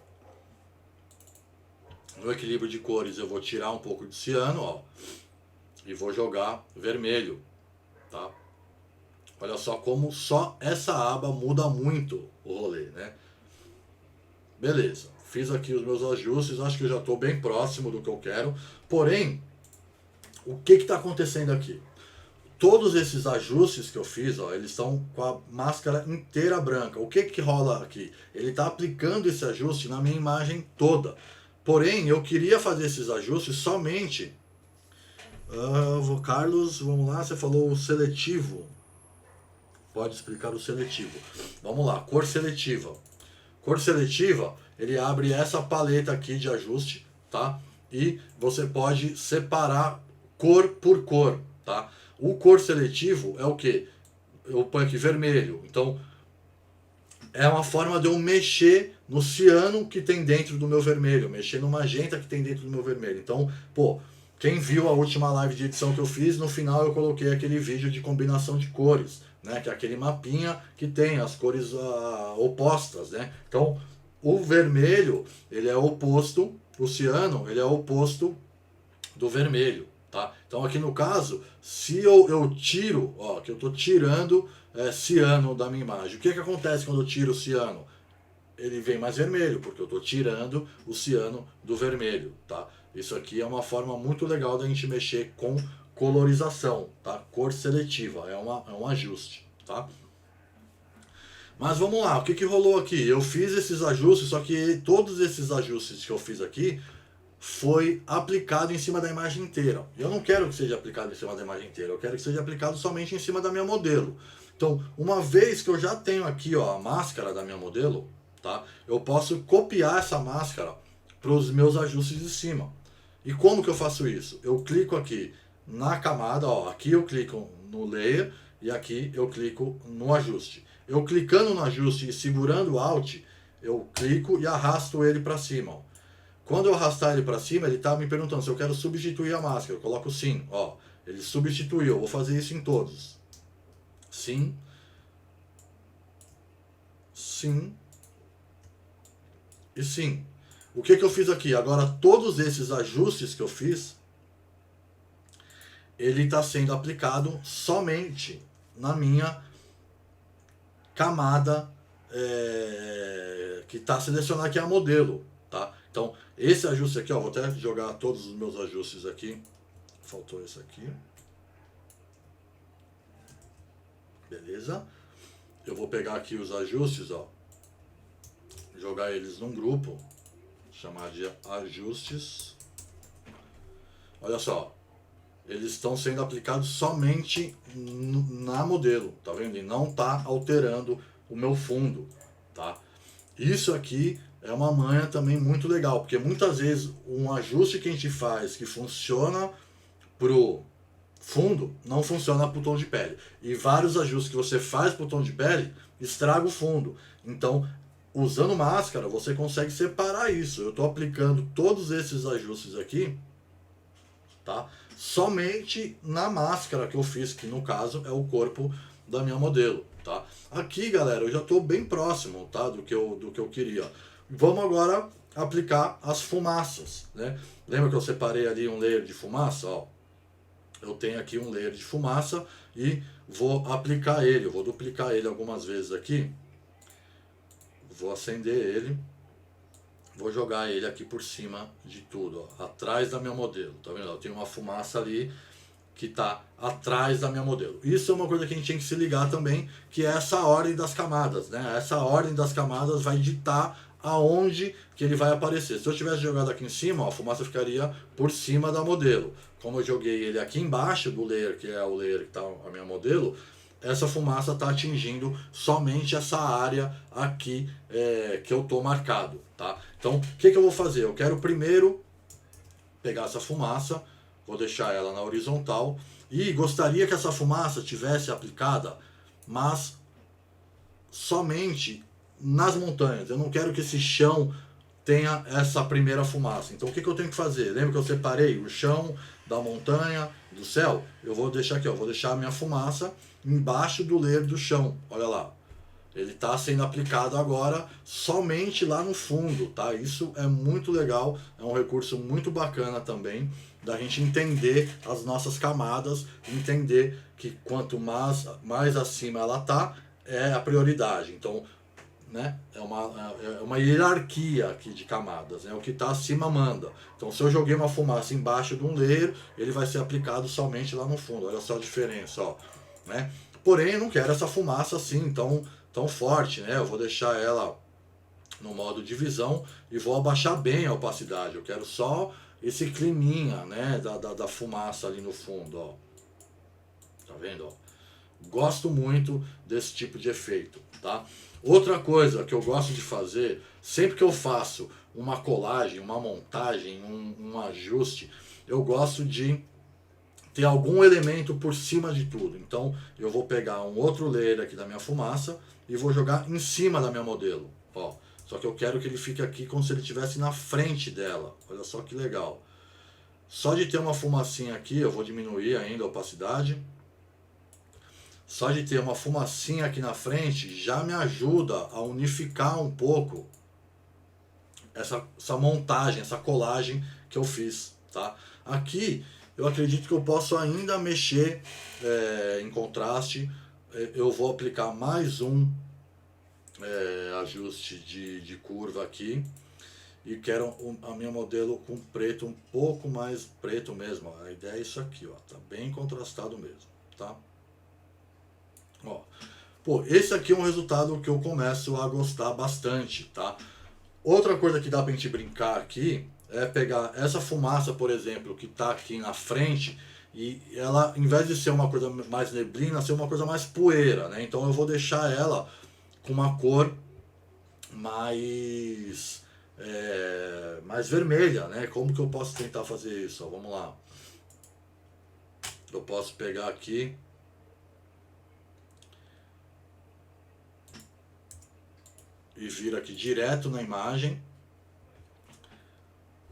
No equilíbrio de cores eu vou tirar um pouco de ciano, ó, e vou jogar vermelho, tá? Olha só como só essa aba muda muito o rolê, né? Beleza, fiz aqui os meus ajustes, acho que eu já estou bem próximo do que eu quero, porém, o que está acontecendo aqui? Todos esses ajustes que eu fiz, ó, eles estão com a máscara inteira branca. O que rola aqui? Ele está aplicando esse ajuste na minha imagem toda. Porém, eu queria fazer esses ajustes somente... Carlos, vamos lá, você falou o seletivo. Pode explicar o seletivo. Vamos lá, cor seletiva. Cor seletiva, ele abre essa paleta aqui de ajuste, tá? E você pode separar cor por cor, tá? O cor seletivo é o que? Eu ponho aqui vermelho. Então, é uma forma de eu mexer no ciano que tem dentro do meu vermelho, mexer no magenta que tem dentro do meu vermelho. Então, pô, quem viu a última live de edição que eu fiz, no final eu coloquei aquele vídeo de combinação de cores, né? Que é aquele mapinha que tem as cores opostas, né? Então, o vermelho, ele é oposto, o ciano, ele é oposto do vermelho, tá? Então, aqui no caso, se eu tiro, ó, que eu estou tirando ciano da minha imagem, o que acontece quando eu tiro o ciano? Ele vem mais vermelho, porque eu estou tirando o ciano do vermelho, tá? Isso aqui é uma forma muito legal da gente mexer com colorização, tá? Cor seletiva, é um ajuste, tá? Mas vamos lá, o que rolou aqui? Eu fiz esses ajustes, só que todos esses ajustes que eu fiz aqui foi aplicado em cima da imagem inteira. Eu não quero que seja aplicado em cima da imagem inteira, eu quero que seja aplicado somente em cima da minha modelo. Então, uma vez que eu já tenho aqui, ó, a máscara da minha modelo, tá? Eu posso copiar essa máscara para os meus ajustes de cima. E como que eu faço isso? Eu clico aqui na camada, ó, aqui eu clico no layer e aqui eu clico no ajuste. Eu clicando no ajuste e segurando o Alt, eu clico e arrasto ele para cima, ó. Quando eu arrastar ele para cima, ele está me perguntando se eu quero substituir a máscara. Eu coloco sim, ó, ele substituiu. Eu vou fazer isso em todos. Sim, sim e sim. O que eu fiz aqui? Agora, todos esses ajustes que eu fiz, ele está sendo aplicado somente na minha camada que está selecionada, que é a modelo, tá? Então, esse ajuste aqui, ó, vou até jogar todos os meus ajustes aqui. Faltou esse aqui. Beleza? Eu vou pegar aqui os ajustes, ó, jogar eles num grupo, chamar de ajustes. Olha só, eles estão sendo aplicados somente na modelo, tá vendo? E não está alterando o meu fundo, tá? Isso aqui é uma manha também muito legal, porque muitas vezes um ajuste que a gente faz que funciona pro fundo não funciona pro tom de pele. E vários ajustes que você faz pro tom de pele estraga o fundo. Então, usando máscara, você consegue separar isso. Eu estou aplicando todos esses ajustes aqui, tá? Somente na máscara que eu fiz, que no caso é o corpo da minha modelo, tá? Aqui, galera, eu já estou bem próximo, tá? Do que eu queria. Vamos agora aplicar as fumaças, né? Lembra que eu separei ali um layer de fumaça, ó? Eu tenho aqui um layer de fumaça e vou aplicar ele. Eu vou duplicar ele algumas vezes aqui. Vou acender ele. Vou jogar ele aqui por cima de tudo, ó, atrás da minha modelo. Tá vendo? Eu tenho uma fumaça ali que está atrás da minha modelo. Isso é uma coisa que a gente tem que se ligar também, que é essa ordem das camadas, né? Essa ordem das camadas vai ditar aonde que ele vai aparecer. Se eu tivesse jogado aqui em cima, ó, a fumaça ficaria por cima da modelo. Como eu joguei ele aqui embaixo do layer, que é o layer que está a minha modelo, essa fumaça está atingindo somente essa área aqui que eu estou marcado, tá? Então, o que eu vou fazer? Eu quero primeiro pegar essa fumaça, vou deixar ela na horizontal e gostaria que essa fumaça tivesse aplicada, mas somente nas montanhas. Eu não quero que esse chão tenha essa primeira fumaça. Então o que eu tenho que fazer? Lembra que eu separei o chão da montanha, do céu? Eu vou deixar aqui, ó, vou deixar a minha fumaça embaixo do layer do chão. Olha lá. Ele está sendo aplicado agora somente lá no fundo, tá? Isso é muito legal, é um recurso muito bacana também da gente entender as nossas camadas, entender que quanto mais acima ela tá, é a prioridade. Então, né, é uma hierarquia aqui de camadas, né? O que está acima manda. Então, se eu joguei uma fumaça embaixo de um layer, ele vai ser aplicado somente lá no fundo. Olha só a diferença, ó, né? Porém, eu não quero essa fumaça assim tão forte, né? Eu vou deixar ela no modo divisão e vou abaixar bem a opacidade. Eu quero só esse climinha, né, da fumaça ali no fundo, ó. Tá vendo, ó? Gosto muito desse tipo de efeito, tá? Outra coisa que eu gosto de fazer, sempre que eu faço uma colagem, uma montagem, um ajuste, eu gosto de ter algum elemento por cima de tudo. Então eu vou pegar um outro layer aqui da minha fumaça e vou jogar em cima da minha modelo. Ó, só que eu quero que ele fique aqui como se ele estivesse na frente dela. Olha só que legal. Só de ter uma fumacinha aqui, eu vou diminuir ainda a opacidade. Só de ter uma fumacinha aqui na frente já me ajuda a unificar um pouco essa montagem, essa colagem que eu fiz, tá? Aqui eu acredito que eu posso ainda mexer em contraste. Eu vou aplicar mais um ajuste de curva aqui. E quero a minha modelo com preto um pouco mais preto mesmo. A ideia é isso aqui, ó. Tá bem contrastado mesmo, tá? Ó. Pô, esse aqui é um resultado que eu começo a gostar bastante, tá? Outra coisa que dá pra gente brincar aqui é pegar essa fumaça, por exemplo, que tá aqui na frente e ela, em vez de ser uma coisa mais neblina, ser uma coisa mais poeira, né? Então eu vou deixar ela com uma cor mais vermelha, né? Como que eu posso tentar fazer isso? Ó, vamos lá. Eu posso pegar aqui e vir aqui direto na imagem.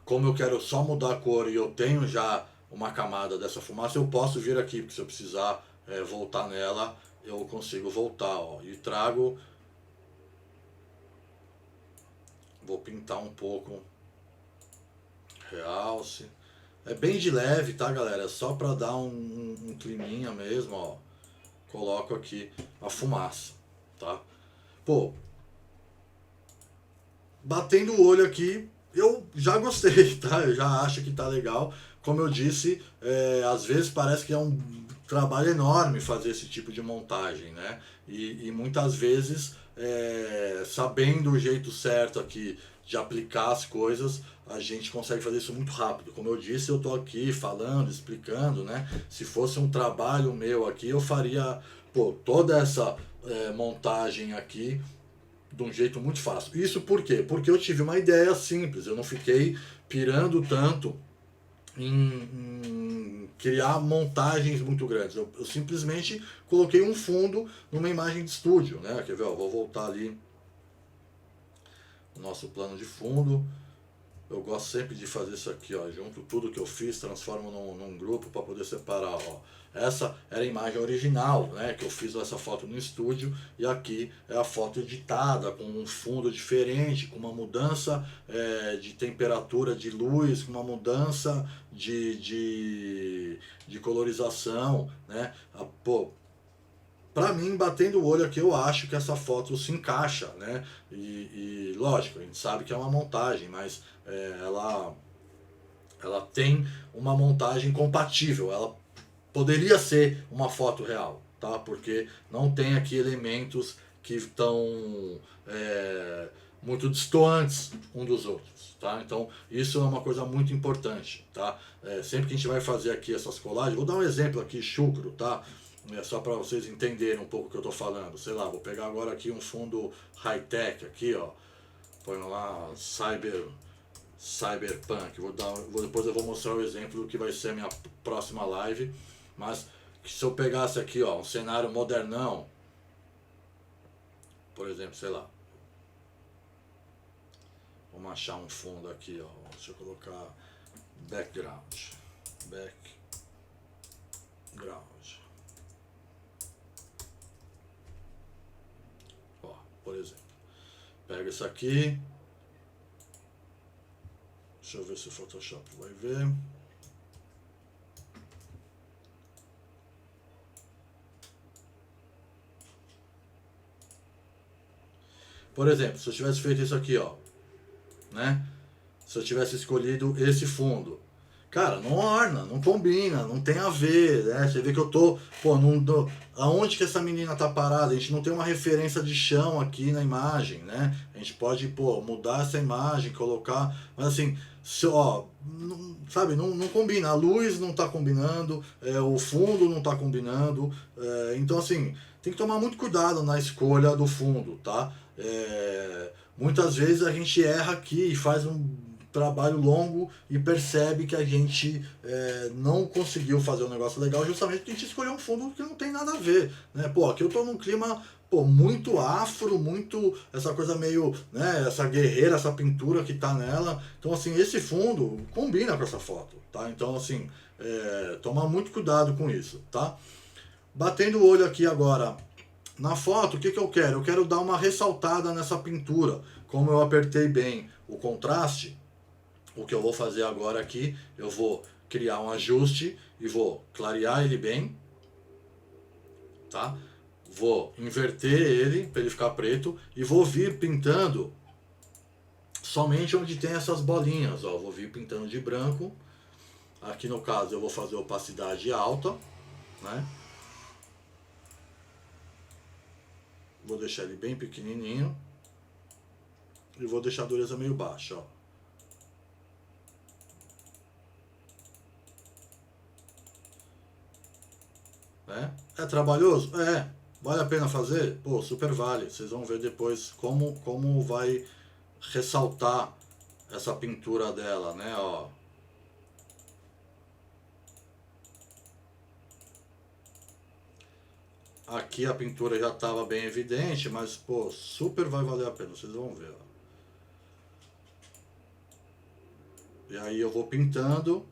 Como eu quero só mudar a cor e eu tenho já uma camada dessa fumaça, eu posso vir aqui, porque se eu precisar voltar nela, eu consigo voltar, ó, e trago. Vou pintar um pouco realce. É bem de leve, tá, galera? É só pra dar um climinha mesmo, ó. Coloco aqui a fumaça, tá? Pô, batendo o olho aqui, eu já gostei, tá? Eu já acho que tá legal. Como eu disse, às vezes parece que é um trabalho enorme fazer esse tipo de montagem, né? E muitas vezes, sabendo o jeito certo aqui de aplicar as coisas, a gente consegue fazer isso muito rápido. Como eu disse, eu tô aqui falando, explicando, né? Se fosse um trabalho meu aqui, eu faria, pô, toda essa montagem aqui de um jeito muito fácil. Isso por quê? Porque eu tive uma ideia simples, eu não fiquei pirando tanto em criar montagens muito grandes. Eu simplesmente coloquei um fundo numa imagem de estúdio, né? Quer ver? Ó, vou voltar ali no nosso plano de fundo. Eu gosto sempre de fazer isso aqui, ó, junto tudo que eu fiz, transformo num grupo para poder separar, ó. Essa era a imagem original, né, que eu fiz essa foto no estúdio, e aqui é a foto editada, com um fundo diferente, com uma mudança de temperatura de luz, com uma mudança de colorização, né. Pô, pra mim, batendo o olho aqui, eu acho que essa foto se encaixa, né? E lógico, a gente sabe que é uma montagem, mas ela tem uma montagem compatível. Ela poderia ser uma foto real, tá? Porque não tem aqui elementos que estão muito distantes um dos outros, tá? Então isso é uma coisa muito importante, tá? Sempre que a gente vai fazer aqui essas colagens, vou dar um exemplo aqui chucro, tá? Só para vocês entenderem um pouco o que eu estou falando. Sei lá, vou pegar agora aqui um fundo high-tech aqui, ó. Põe lá Cyberpunk. Depois eu vou mostrar o exemplo do que vai ser a minha próxima live. Mas se eu pegasse aqui, ó, um cenário modernão, por exemplo, sei lá. Vamos achar um fundo aqui, ó. Deixa eu colocar background. Por exemplo, pega isso aqui, deixa eu ver se o Photoshop vai ver. Por exemplo, se eu tivesse feito isso aqui, ó, né? Se eu tivesse escolhido esse fundo, cara, não orna, não combina, não tem a ver, né? Você vê que eu tô, pô, aonde que essa menina tá parada? A gente não tem uma referência de chão aqui na imagem, né? A gente pode, pô, mudar essa imagem, colocar, mas assim, ó, sabe, não combina, a luz não tá combinando, o fundo não tá combinando, então assim, tem que tomar muito cuidado na escolha do fundo, tá? Muitas vezes a gente erra aqui e faz trabalho longo e percebe que a gente não conseguiu fazer um negócio legal justamente porque a gente escolheu um fundo que não tem nada a ver, né? Pô, aqui eu tô num clima, pô, muito afro, muito essa coisa meio, né, essa guerreira, essa pintura que tá nela. Então, assim, esse fundo combina com essa foto, tá? Então, assim, tomar muito cuidado com isso, tá? Batendo o olho aqui agora na foto, o que eu quero? Eu quero dar uma ressaltada nessa pintura. Como eu apertei bem o contraste, o que eu vou fazer agora aqui, eu vou criar um ajuste e vou clarear ele bem, tá? Vou inverter ele para ele ficar preto e vou vir pintando somente onde tem essas bolinhas, ó. Vou vir pintando de branco. Aqui no caso eu vou fazer opacidade alta, né? Vou deixar ele bem pequenininho e vou deixar a dureza meio baixa, ó. É trabalhoso? É. Vale a pena fazer? Pô, super vale. Vocês vão ver depois como vai ressaltar essa pintura dela, né? Ó. Aqui a pintura já estava bem evidente, mas pô, super vai valer a pena. Vocês vão ver, ó. E aí eu vou pintando.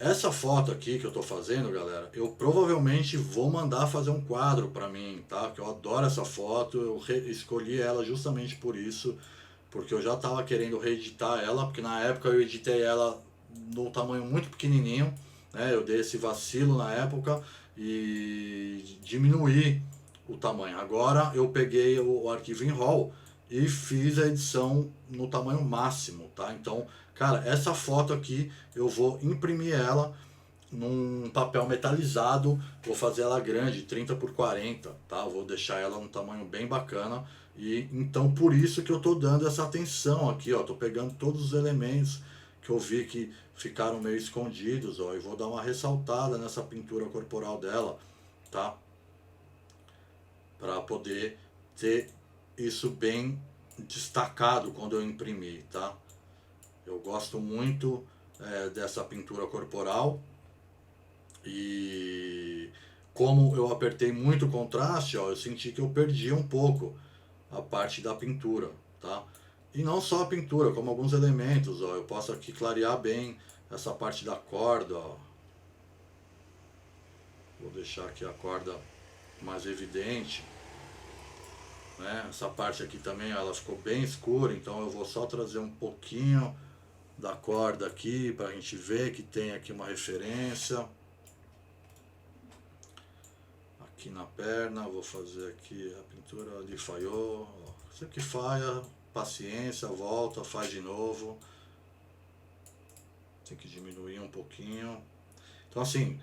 Essa foto aqui que eu tô fazendo, galera, eu provavelmente vou mandar fazer um quadro pra mim, tá? Porque eu adoro essa foto, eu escolhi ela justamente por isso, porque eu já tava querendo reeditar ela, porque na época eu editei ela no tamanho muito pequenininho, né? Eu dei esse vacilo na época e diminuí o tamanho. Agora eu peguei o arquivo em RAW e fiz a edição no tamanho máximo, tá? Então, cara, essa foto aqui eu vou imprimir ela num papel metalizado, vou fazer ela grande, 30 por 40, tá? Vou deixar ela num tamanho bem bacana e então por isso que eu tô dando essa atenção aqui, ó, tô pegando todos os elementos que eu vi que ficaram meio escondidos, ó, e vou dar uma ressaltada nessa pintura corporal dela, tá? Para poder ter isso bem destacado quando eu imprimir, tá? Eu gosto muito dessa pintura corporal e como eu apertei muito o contraste, ó, eu senti que eu perdi um pouco a parte da pintura, tá? E não só a pintura, como alguns elementos, ó, eu posso aqui clarear bem essa parte da corda, ó. Vou deixar aqui a corda mais evidente, né? Essa parte aqui também, ela ficou bem escura, então eu vou só trazer um pouquinho da corda aqui para a gente ver que tem aqui uma referência. Aqui na perna, vou fazer aqui a pintura ali, falhou. Isso aqui falha, paciência, volta, faz de novo. Tem que diminuir um pouquinho. Então assim,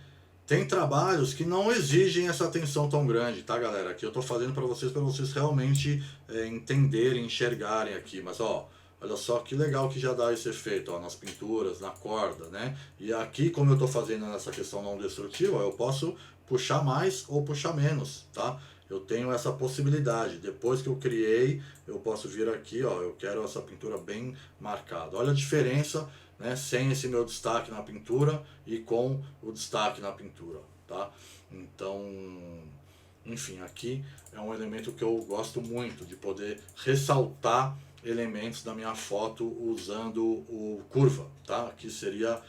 tem trabalhos que não exigem essa atenção tão grande, tá, galera? Aqui eu tô fazendo para vocês realmente entenderem, enxergarem aqui. Mas ó, olha só que legal que já dá esse efeito, ó, nas pinturas, na corda, né? E aqui, como eu tô fazendo nessa questão não destrutiva, eu posso puxar mais ou puxar menos, tá? Eu tenho essa possibilidade. Depois que eu criei, eu posso vir aqui, ó, eu quero essa pintura bem marcada. Olha a diferença, né, sem esse meu destaque na pintura e com o destaque na pintura, tá? Então, enfim, aqui é um elemento que eu gosto muito, de poder ressaltar elementos da minha foto usando o curva, tá? Aqui seria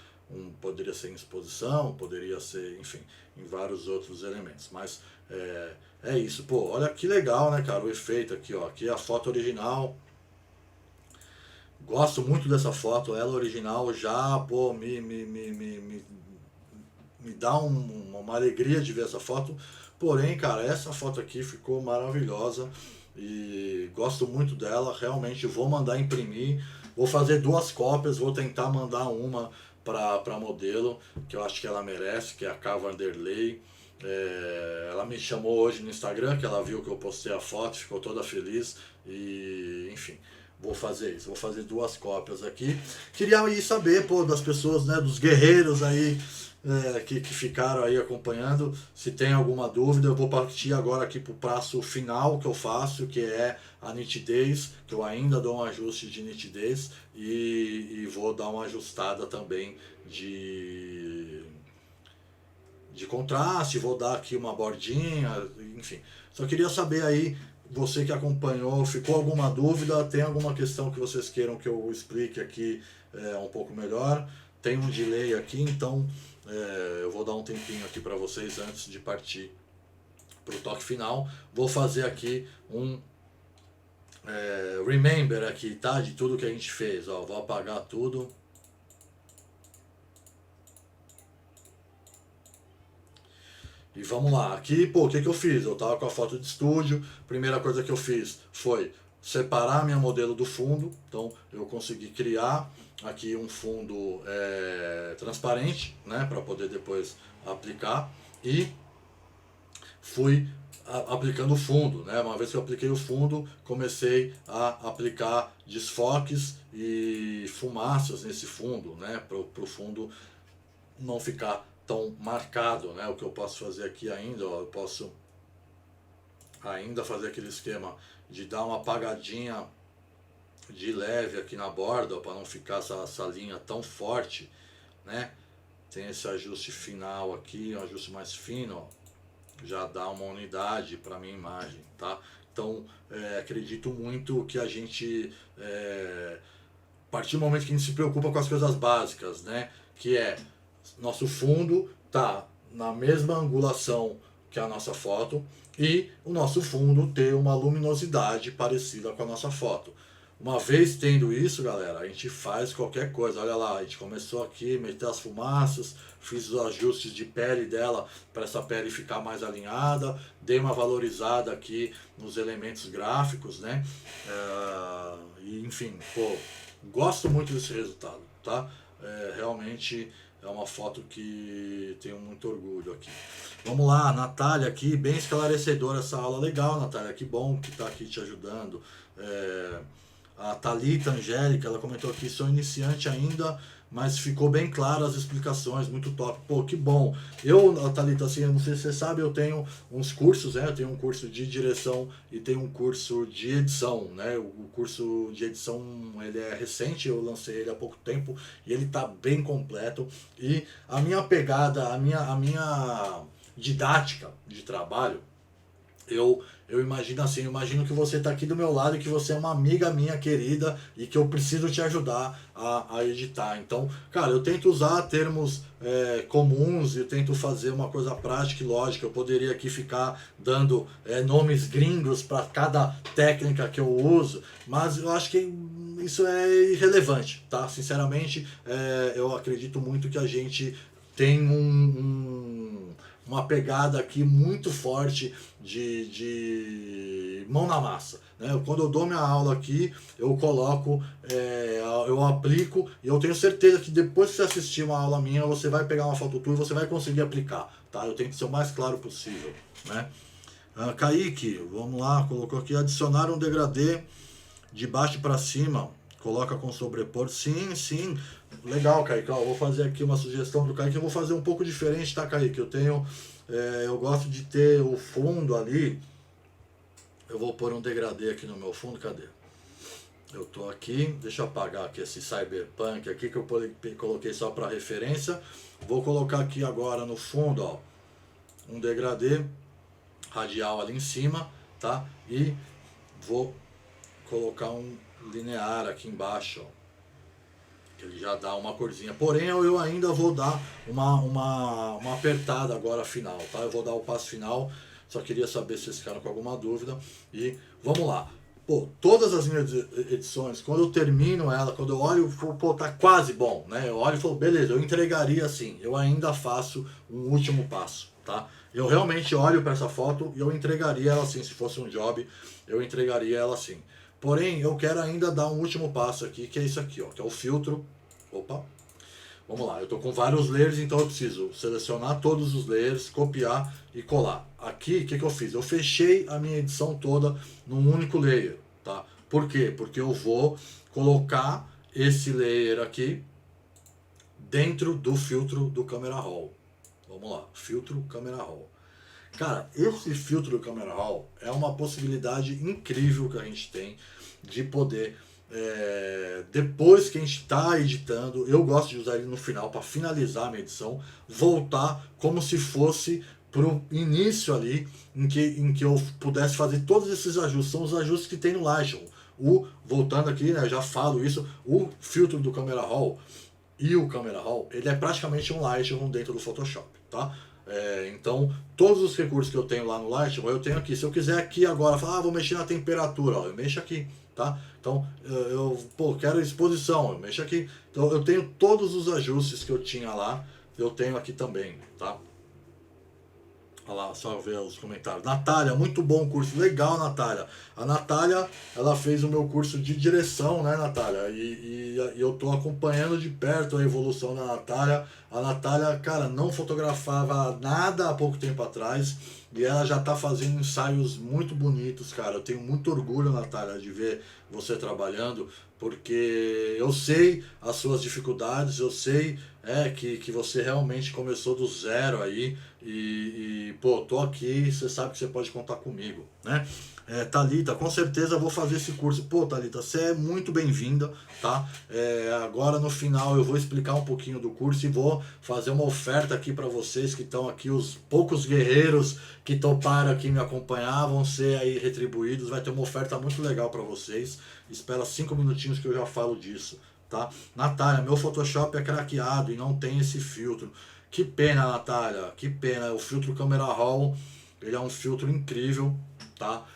poderia ser em exposição, poderia ser, enfim, em vários outros elementos, mas é isso. Pô, olha que legal, né, cara, o efeito aqui, ó, aqui é a foto original. Gosto muito dessa foto, ela original já, pô, me dá uma alegria de ver essa foto. Porém, cara, essa foto aqui ficou maravilhosa e gosto muito dela. Realmente vou mandar imprimir, vou fazer 2 cópias, vou tentar mandar uma para modelo, que eu acho que ela merece, que é a K. Vanderlei. Ela me chamou hoje no Instagram, que ela viu que eu postei a foto, ficou toda feliz e, enfim, vou fazer isso, vou fazer 2 cópias aqui. Queria aí saber, pô, das pessoas, né, dos guerreiros aí que ficaram aí acompanhando, se tem alguma dúvida. Eu vou partir agora aqui para o passo final que eu faço, que é a nitidez, que eu ainda dou um ajuste de nitidez e vou dar uma ajustada também de contraste, vou dar aqui uma bordinha, enfim. Só queria saber aí, você que acompanhou, ficou alguma dúvida, tem alguma questão que vocês queiram que eu explique aqui um pouco melhor? Tem um delay aqui, então eu vou dar um tempinho aqui para vocês antes de partir para o toque final. Vou fazer aqui um remember aqui, tá? De tudo que a gente fez, ó, vou apagar tudo. E vamos lá, aqui, pô, o que eu fiz? Eu tava com a foto de estúdio, primeira coisa que eu fiz foi separar minha modelo do fundo, então eu consegui criar aqui um fundo transparente, né, para poder depois aplicar, e fui aplicando o fundo, né, uma vez que eu apliquei o fundo, comecei a aplicar desfoques e fumaças nesse fundo, né, para o fundo não ficar tão marcado, né? O que eu posso fazer aqui ainda, ó, eu posso ainda fazer aquele esquema de dar uma apagadinha de leve aqui na borda, para não ficar essa linha tão forte, né? Tem esse ajuste final aqui, um ajuste mais fino, ó, já dá uma unidade para minha imagem, tá? Então, acredito muito que a gente, a partir do momento que a gente se preocupa com as coisas básicas, né? Que é nosso fundo tá na mesma angulação que a nossa foto e o nosso fundo ter uma luminosidade parecida com a nossa foto. Uma vez tendo isso, galera, a gente faz qualquer coisa. Olha lá, a gente começou aqui, meter as fumaças, fiz os ajustes de pele dela para essa pele ficar mais alinhada, dei uma valorizada aqui nos elementos gráficos, né? E, enfim, pô, gosto muito desse resultado, tá? Realmente é uma foto que tenho muito orgulho aqui. Vamos lá, Natália aqui, bem esclarecedora essa aula. Legal, Natália, que bom que está aqui te ajudando. A Thalita Angélica, ela comentou aqui, sou iniciante ainda, mas ficou bem claro as explicações, muito top. Pô, que bom. Eu, Thalita, assim, eu não sei se você sabe, eu tenho uns cursos, né? Eu tenho um curso de direção e tenho um curso de edição, né? O curso de edição, ele é recente, eu lancei ele há pouco tempo e ele tá bem completo. E a minha pegada, a minha didática de trabalho, eu imagino assim, eu imagino que você está aqui do meu lado e que você é uma amiga minha querida e que eu preciso te ajudar a editar. Então, cara, eu tento usar termos comuns e eu tento fazer uma coisa prática e lógica. Eu poderia aqui ficar dando nomes gringos para cada técnica que eu uso, mas eu acho que isso é irrelevante, tá? Sinceramente, eu acredito muito que a gente tem uma pegada aqui muito forte de mão na massa, né? Quando eu dou minha aula aqui, eu coloco, eu aplico, e eu tenho certeza que depois que você assistir uma aula minha, você vai pegar uma foto tua e você vai conseguir aplicar, tá? Eu tento ser o mais claro possível, né? Kaique, vamos lá, colocou aqui, adicionar um degradê de baixo para cima, coloca com sobrepor, sim, legal, Kaique, ó, vou fazer aqui uma sugestão pro Kaique, eu vou fazer um pouco diferente, tá, Kaique? Eu gosto de ter o fundo ali, eu vou pôr um degradê aqui no meu fundo, cadê? Eu tô aqui, deixa eu apagar aqui esse Cyberpunk aqui que eu coloquei só para referência, vou colocar aqui agora no fundo, ó, um degradê radial ali em cima, tá? E vou colocar um linear aqui embaixo, ó. Ele já dá uma corzinha, porém eu ainda vou dar uma apertada agora final, tá? Eu vou dar o passo final, só queria saber se vocês ficaram com alguma dúvida e vamos lá. Pô, todas as minhas edições, quando eu termino ela, quando eu olho, pô, tá quase bom, né? Eu olho e falo, beleza, eu entregaria assim, eu ainda faço um último passo, tá? Eu realmente olho para essa foto e eu entregaria ela assim, se fosse um job, eu entregaria ela assim. Porém, eu quero ainda dar um último passo aqui, que é isso aqui, ó, que é o filtro. Opa, vamos lá, eu estou com vários layers, então eu preciso selecionar todos os layers, copiar e colar. Aqui, o que eu fiz? Eu fechei a minha edição toda num único layer, tá? Por quê? Porque eu vou colocar esse layer aqui dentro do filtro do Camera Raw. Vamos lá, filtro Camera Raw. Cara, esse filtro do Camera Raw é uma possibilidade incrível que a gente tem de poder, depois que a gente está editando, eu gosto de usar ele no final para finalizar a minha edição, voltar como se fosse pro início ali, em que eu pudesse fazer todos esses ajustes. São os ajustes que tem no Lightroom. Voltando aqui, né, já falo isso, o filtro do Camera Raw e o Camera Raw, ele é praticamente um Lightroom dentro do Photoshop, tá? Então, todos os recursos que eu tenho lá no Lightroom, eu tenho aqui. Se eu quiser aqui agora, falar, vou mexer na temperatura, ó, eu mexo aqui, tá? Então, quero exposição, eu mexo aqui. Então, eu tenho todos os ajustes que eu tinha lá, eu tenho aqui também, tá? Olha lá, só ver os comentários. Natália, muito bom o curso. Legal, Natália. A Natália, ela fez o meu curso de direção, né, Natália? E eu tô acompanhando de perto a evolução da Natália. A Natália, cara, não fotografava nada há pouco tempo atrás. E ela já tá fazendo ensaios muito bonitos, cara. Eu tenho muito orgulho, Natália, de ver você trabalhando, porque eu sei as suas dificuldades, eu sei que você realmente começou do zero aí pô, tô aqui, você sabe que você pode contar comigo, né? Thalita, com certeza eu vou fazer esse curso. Pô, Thalita, você é muito bem-vinda, tá? Agora no final eu vou explicar um pouquinho do curso e vou fazer uma oferta aqui para vocês que estão aqui, os poucos guerreiros que toparam aqui me acompanhar, vão ser aí retribuídos, vai ter uma oferta muito legal para vocês. Espera 5 minutinhos que eu já falo disso, tá? Natália, meu Photoshop é craqueado e não tem esse filtro. Que pena, Natália, que pena. O filtro Camera Raw, ele é um filtro incrível, tá?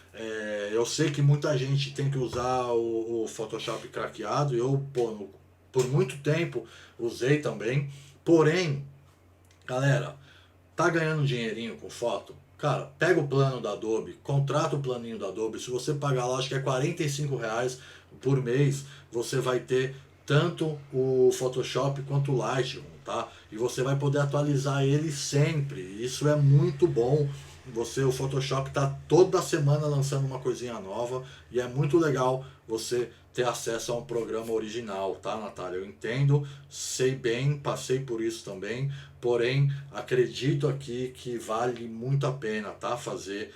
Eu sei que muita gente tem que usar o Photoshop craqueado, eu, pô, por muito tempo usei também. Porém, galera, tá ganhando dinheirinho com foto? Cara, pega o plano da Adobe, contrata o planinho da Adobe. Se você pagar lá, acho que é R$ 45 por mês, você vai ter tanto o Photoshop quanto o Lightroom, tá? E você vai poder atualizar ele sempre. Isso é muito bom. O Photoshop tá toda semana lançando uma coisinha nova e é muito legal você ter acesso a um programa original, tá, Natália? Eu entendo, sei bem, passei por isso também, porém acredito aqui que vale muito a pena, tá, fazer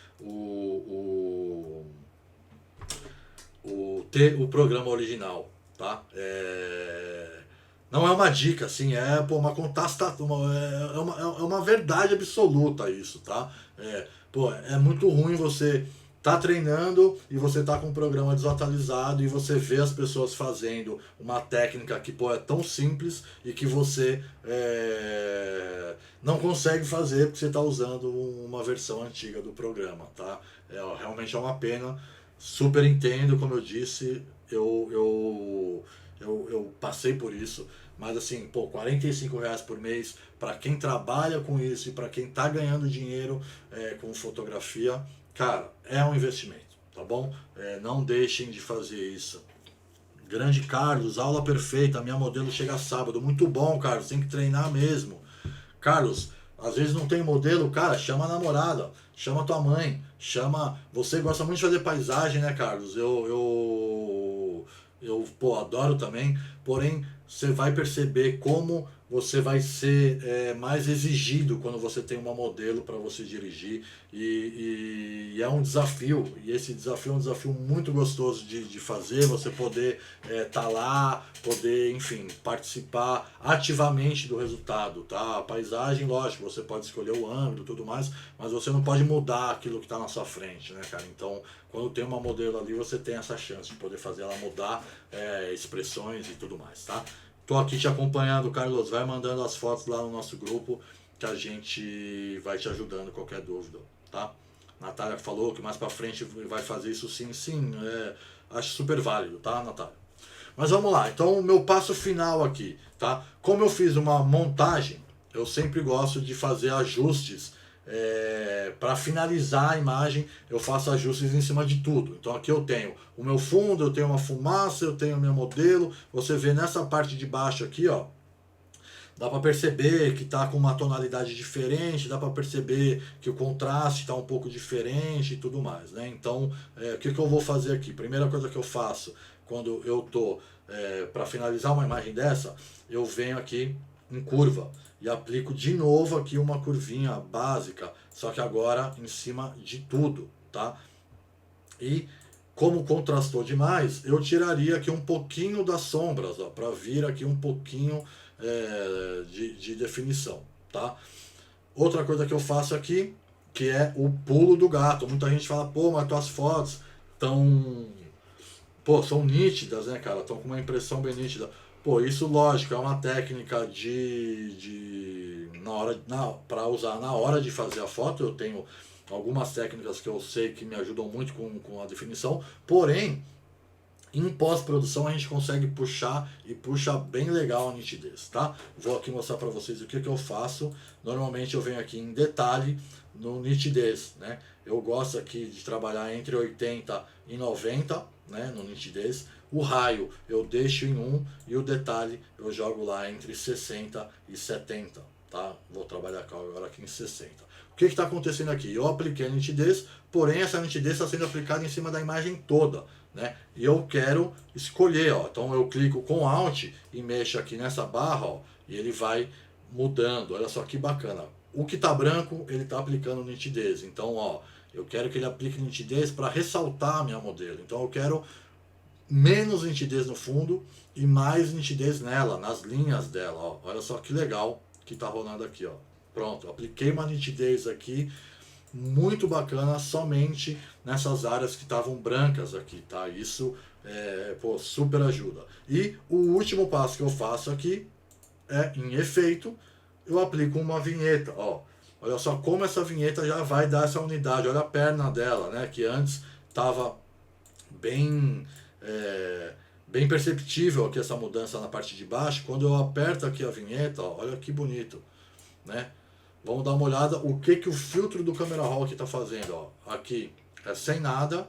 ter o programa original, tá? Não é uma dica, assim, uma é uma verdade absoluta isso, tá? É muito ruim você tá treinando e você tá com um programa desatualizado e você vê as pessoas fazendo uma técnica que, pô, é tão simples e que você não consegue fazer porque você tá usando uma versão antiga do programa, tá? Realmente é uma pena, super entendo, como eu disse, eu passei por isso, mas assim, pô, R$ 45 por mês para quem trabalha com isso e para quem tá ganhando dinheiro com fotografia, cara, é um investimento, tá bom? Não deixem de fazer isso. Grande Carlos, aula perfeita, minha modelo chega sábado. Muito bom, Carlos, tem que treinar mesmo. Carlos, às vezes não tem modelo, cara, chama a namorada, chama a tua mãe, chama... Você gosta muito de fazer paisagem, né, Carlos? Pô, adoro também, porém você vai perceber como você vai ser mais exigido quando você tem uma modelo para você dirigir e é um desafio, e esse desafio é um desafio muito gostoso de fazer, você poder tá lá, poder, enfim, participar ativamente do resultado, tá? A paisagem, lógico, você pode escolher o ângulo e tudo mais, mas você não pode mudar aquilo que está na sua frente, né, cara? Então, quando tem uma modelo ali, você tem essa chance de poder fazer ela mudar expressões e tudo mais, tá? Tô aqui te acompanhando, Carlos. Vai mandando as fotos lá no nosso grupo que a gente vai te ajudando qualquer dúvida, tá? Natália falou que mais pra frente vai fazer isso sim, acho super válido, tá, Natália? Mas vamos lá, então o meu passo final aqui, tá? Como eu fiz uma montagem, eu sempre gosto de fazer ajustes para finalizar a imagem, eu faço ajustes em cima de tudo. Então aqui eu tenho o meu fundo, eu tenho uma fumaça, eu tenho o meu modelo. Você vê nessa parte de baixo aqui, ó, dá para perceber que tá com uma tonalidade diferente, dá para perceber que o contraste está um pouco diferente e tudo mais, né? Então, o que eu vou fazer aqui? Primeira coisa que eu faço quando eu tô para finalizar uma imagem dessa, eu venho aqui em curva e aplico de novo aqui uma curvinha básica, só que agora em cima de tudo, tá? E como contrastou demais, eu tiraria aqui um pouquinho das sombras, para vir aqui um pouquinho de definição, tá? Outra coisa que eu faço aqui, que é o pulo do gato. Muita gente fala, pô, mas tuas fotos tão, pô, são nítidas, né, cara? Estão com uma impressão bem nítida. Pô, isso, lógico, é uma técnica para usar na hora de fazer a foto. Eu tenho algumas técnicas que eu sei que me ajudam muito com a definição, porém, em pós-produção a gente consegue puxar e puxa bem legal a nitidez, tá? Vou aqui mostrar para vocês o que eu faço. Normalmente eu venho aqui em detalhe no nitidez, né? Eu gosto aqui de trabalhar entre 80 e 90, né, no nitidez. O raio eu deixo em 1 e o detalhe eu jogo lá entre 60 e 70, tá? Vou trabalhar agora aqui em 60. O que está acontecendo aqui? Eu apliquei a nitidez, porém essa nitidez está sendo aplicada em cima da imagem toda, né? E eu quero escolher, ó. Então eu clico com Alt e mexo aqui nessa barra, ó, e ele vai mudando. Olha só que bacana. O que está branco, ele está aplicando nitidez. Então, ó, eu quero que ele aplique nitidez para ressaltar a minha modelo. Então eu quero menos nitidez no fundo e mais nitidez nela, nas linhas dela, ó. Olha só que legal que está rolando aqui, ó. Pronto, apliquei uma nitidez aqui muito bacana somente nessas áreas que estavam brancas aqui, tá? Isso pô, super ajuda. E o último passo que eu faço aqui é em efeito, eu aplico uma vinheta, ó. Olha só como essa vinheta já vai dar essa unidade. Olha a perna dela, né? Que antes estava bem bem perceptível aqui essa mudança na parte de baixo. Quando eu aperto aqui a vinheta, ó, olha que bonito, né? Vamos dar uma olhada o que o filtro do Camera Raw aqui está fazendo, ó. Aqui é sem nada,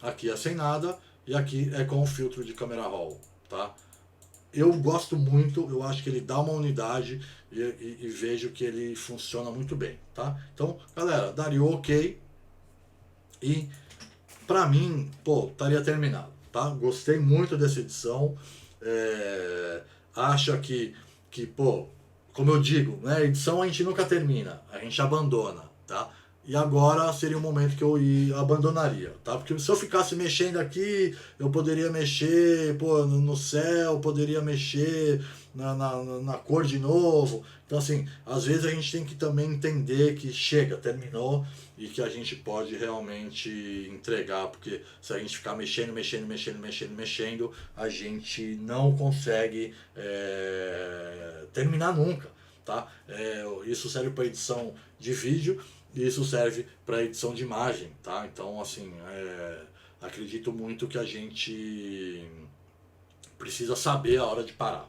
aqui é sem nada e aqui é com o filtro de Camera Raw, tá? Eu gosto muito, eu acho que ele dá uma unidade e vejo que ele funciona muito bem, tá? Então, galera, daria ok e pra mim, pô, estaria terminado, tá? Gostei muito dessa edição, acho que pô, como eu digo, né, edição a gente nunca termina, a gente abandona, tá? E agora seria o momento que eu abandonaria, tá? Porque se eu ficasse mexendo aqui, eu poderia mexer, pô, no céu, poderia mexer na cor de novo. Então, assim, às vezes a gente tem que também entender que chega, terminou e que a gente pode realmente entregar, porque se a gente ficar mexendo, a gente não consegue terminar nunca, tá? Isso serve para edição de vídeo e isso serve para edição de imagem, tá? Então, assim, acredito muito que a gente precisa saber a hora de parar,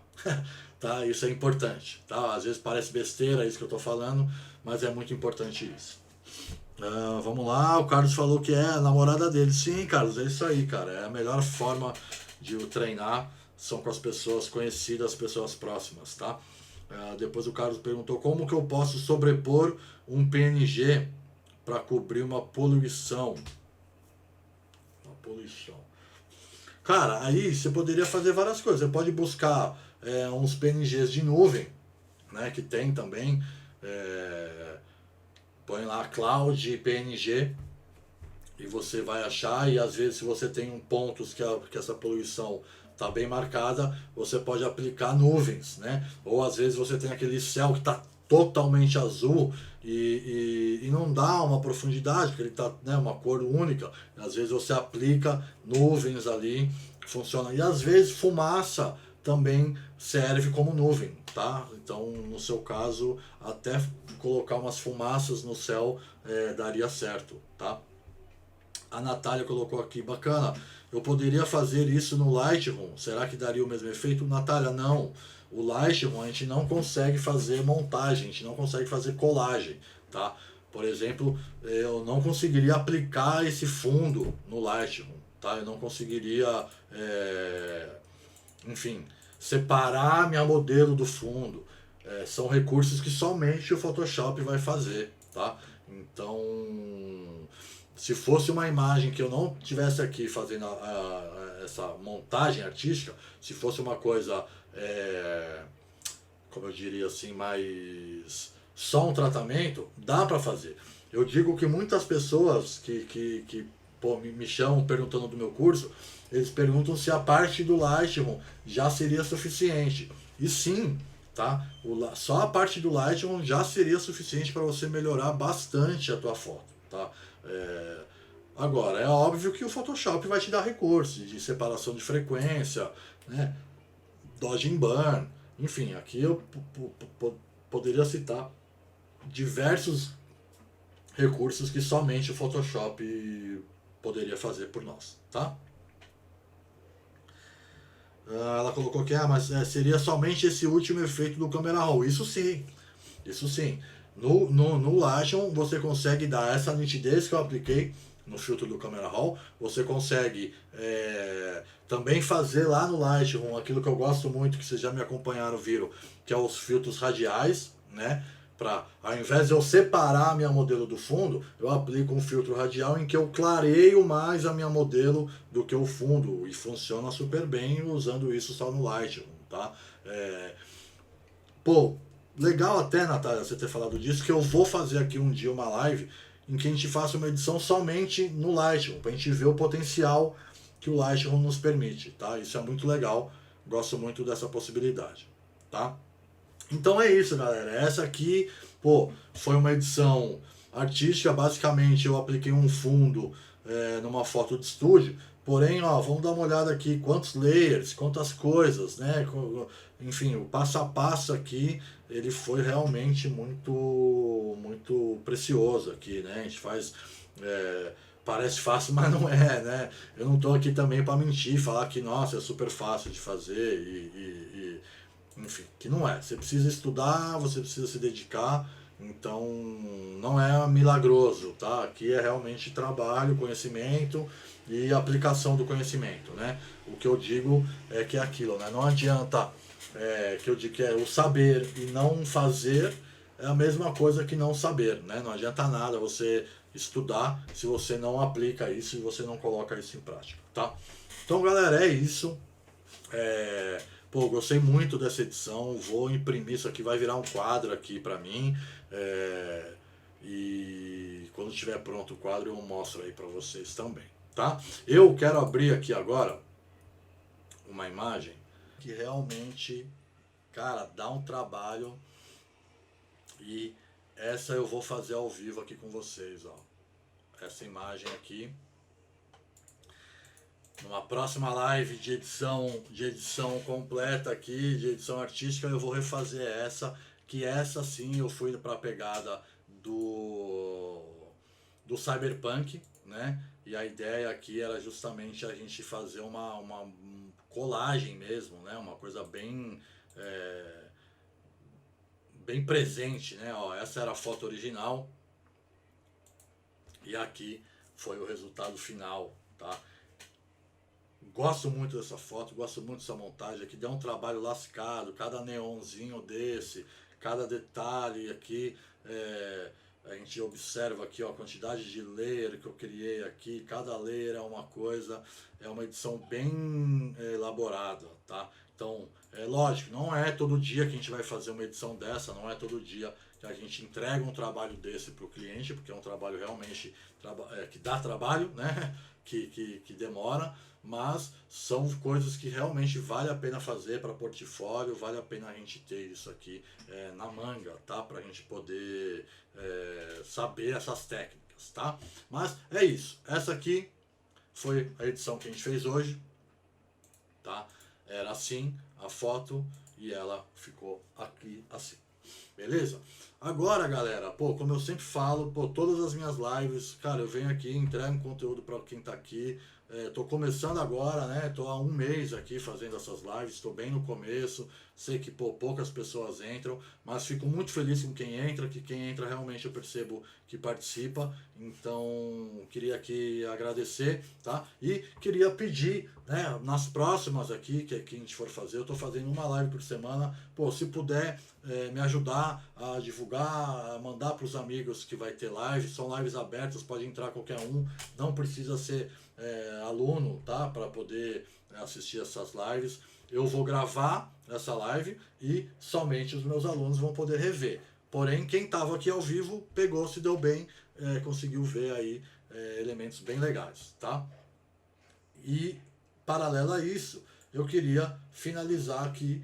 tá? Isso é importante, tá? Às vezes parece besteira isso que eu tô falando, mas é muito importante isso. Vamos lá, o Carlos falou que é a namorada dele. Sim, Carlos, é isso aí, cara. É a melhor forma de eu treinar, são com as pessoas conhecidas, as pessoas próximas, tá? Depois o Carlos perguntou como que eu posso sobrepor um PNG para cobrir uma poluição. Uma poluição. Cara, aí você poderia fazer várias coisas. Você pode buscar uns PNGs de nuvem, né? Que tem também. Põe lá Cloud PNG e você vai achar, e às vezes se você tem pontos que essa poluição está bem marcada, você pode aplicar nuvens, né? Ou às vezes você tem aquele céu que está totalmente azul e não dá uma profundidade, porque ele está, né, uma cor única. Às vezes você aplica nuvens ali, funciona. E às vezes fumaça também serve como nuvem, tá? Então, no seu caso, até colocar umas fumaças no céu daria certo, tá? A Natália colocou aqui, bacana, eu poderia fazer isso no Lightroom, será que daria o mesmo efeito? Natália, não. O Lightroom a gente não consegue fazer montagem, a gente não consegue fazer colagem, tá? Por exemplo, eu não conseguiria aplicar esse fundo no Lightroom, tá? Eu não conseguiria, enfim, separar minha modelo do fundo. São recursos que somente o Photoshop vai fazer, tá? Então, se fosse uma imagem que eu não tivesse aqui fazendo essa montagem artística, se fosse uma coisa, como eu diria assim, mais só um tratamento, dá para fazer. Eu digo que muitas pessoas que me chamam perguntando do meu curso, eles perguntam se a parte do Lightroom já seria suficiente. E sim, tá? Só a parte do Lightroom já seria suficiente para você melhorar bastante a tua foto, tá? Agora, é óbvio que o Photoshop vai te dar recursos de separação de frequência, né? Dodge and Burn, enfim, aqui eu poderia citar diversos recursos que somente o Photoshop poderia fazer por nós, tá? Ela colocou que mas seria somente esse último efeito do Camera Raw. Isso sim, isso sim. No Lightroom você consegue dar essa nitidez que eu apliquei no filtro do Camera Raw. Você consegue também fazer lá no Lightroom aquilo que eu gosto muito, que vocês já me acompanharam, viram, que é os filtros radiais, né? Ao invés de eu separar a minha modelo do fundo, eu aplico um filtro radial em que eu clareio mais a minha modelo do que o fundo, e funciona super bem usando isso só no Lightroom, tá? Legal até, Natália, você ter falado disso, que eu vou fazer aqui um dia uma live em que a gente faça uma edição somente no Lightroom, pra gente ver o potencial que o Lightroom nos permite, tá? Isso é muito legal, gosto muito dessa possibilidade, tá? Então é isso, galera. Essa aqui, foi uma edição artística. Basicamente eu apliquei um fundo numa foto de estúdio. Porém, vamos dar uma olhada aqui quantos layers, quantas coisas, né? Enfim, o passo a passo aqui, ele foi realmente muito precioso aqui, né? A gente faz... parece fácil, mas não é, né? Eu não estou aqui também para mentir, falar que, nossa, é super fácil de fazer enfim, que não é. Você precisa estudar, você precisa se dedicar, então não é milagroso, tá? Aqui é realmente trabalho, conhecimento e aplicação do conhecimento, né? O que eu digo é que é aquilo, né? Não adianta, que eu digo que é o saber e não fazer é a mesma coisa que não saber, né? Não adianta nada você estudar se você não aplica isso e você não coloca isso em prática, tá? Então, galera, é isso. Gostei muito dessa edição, vou imprimir isso aqui, vai virar um quadro aqui pra mim, e quando estiver pronto o quadro eu mostro aí pra vocês também, tá? Eu quero abrir aqui agora uma imagem que realmente, cara, dá um trabalho, e essa eu vou fazer ao vivo aqui com vocês, ó. Essa imagem aqui. Numa próxima live de edição completa aqui, de edição artística, eu vou refazer que essa sim eu fui para a pegada do Cyberpunk, né? E a ideia aqui era justamente a gente fazer uma colagem mesmo, né? Uma coisa bem presente, né? Essa era a foto original e aqui foi o resultado final, tá? Gosto muito dessa foto, gosto muito dessa montagem aqui, deu um trabalho lascado, cada neonzinho desse, cada detalhe aqui, a gente observa aqui, ó, a quantidade de layer que eu criei aqui, cada layer é uma coisa, é uma edição bem elaborada, tá? Então, é lógico, não é todo dia que a gente vai fazer uma edição dessa, não é todo dia que a gente entrega um trabalho desse para o cliente, porque é um trabalho realmente que dá trabalho, né? Que demora, mas são coisas que realmente vale a pena fazer para portfólio, vale a pena a gente ter isso aqui na manga, tá? Para a gente poder saber essas técnicas, tá? Mas é isso, essa aqui foi a edição que a gente fez hoje, tá? Era assim a foto e ela ficou aqui assim, beleza? Agora, galera, como eu sempre falo, todas as minhas lives, cara, eu venho aqui, entrego um conteúdo para quem tá aqui. Tô começando agora, né? Tô há um mês aqui fazendo essas lives, tô bem no começo. Sei que poucas pessoas entram, mas fico muito feliz com quem entra, que quem entra realmente eu percebo que participa. Então, queria aqui agradecer, tá? E queria pedir, né, nas próximas aqui, que a gente for fazer, eu tô fazendo uma live por semana. Pô, se puder me ajudar a divulgar, a mandar para os amigos que vai ter live, são lives abertas, pode entrar qualquer um, não precisa ser aluno, tá? Para poder assistir essas lives. Eu vou gravar essa live e somente os meus alunos vão poder rever. Porém, quem estava aqui ao vivo pegou, se deu bem, conseguiu ver aí elementos bem legais, tá? E paralelo a isso, eu queria finalizar aqui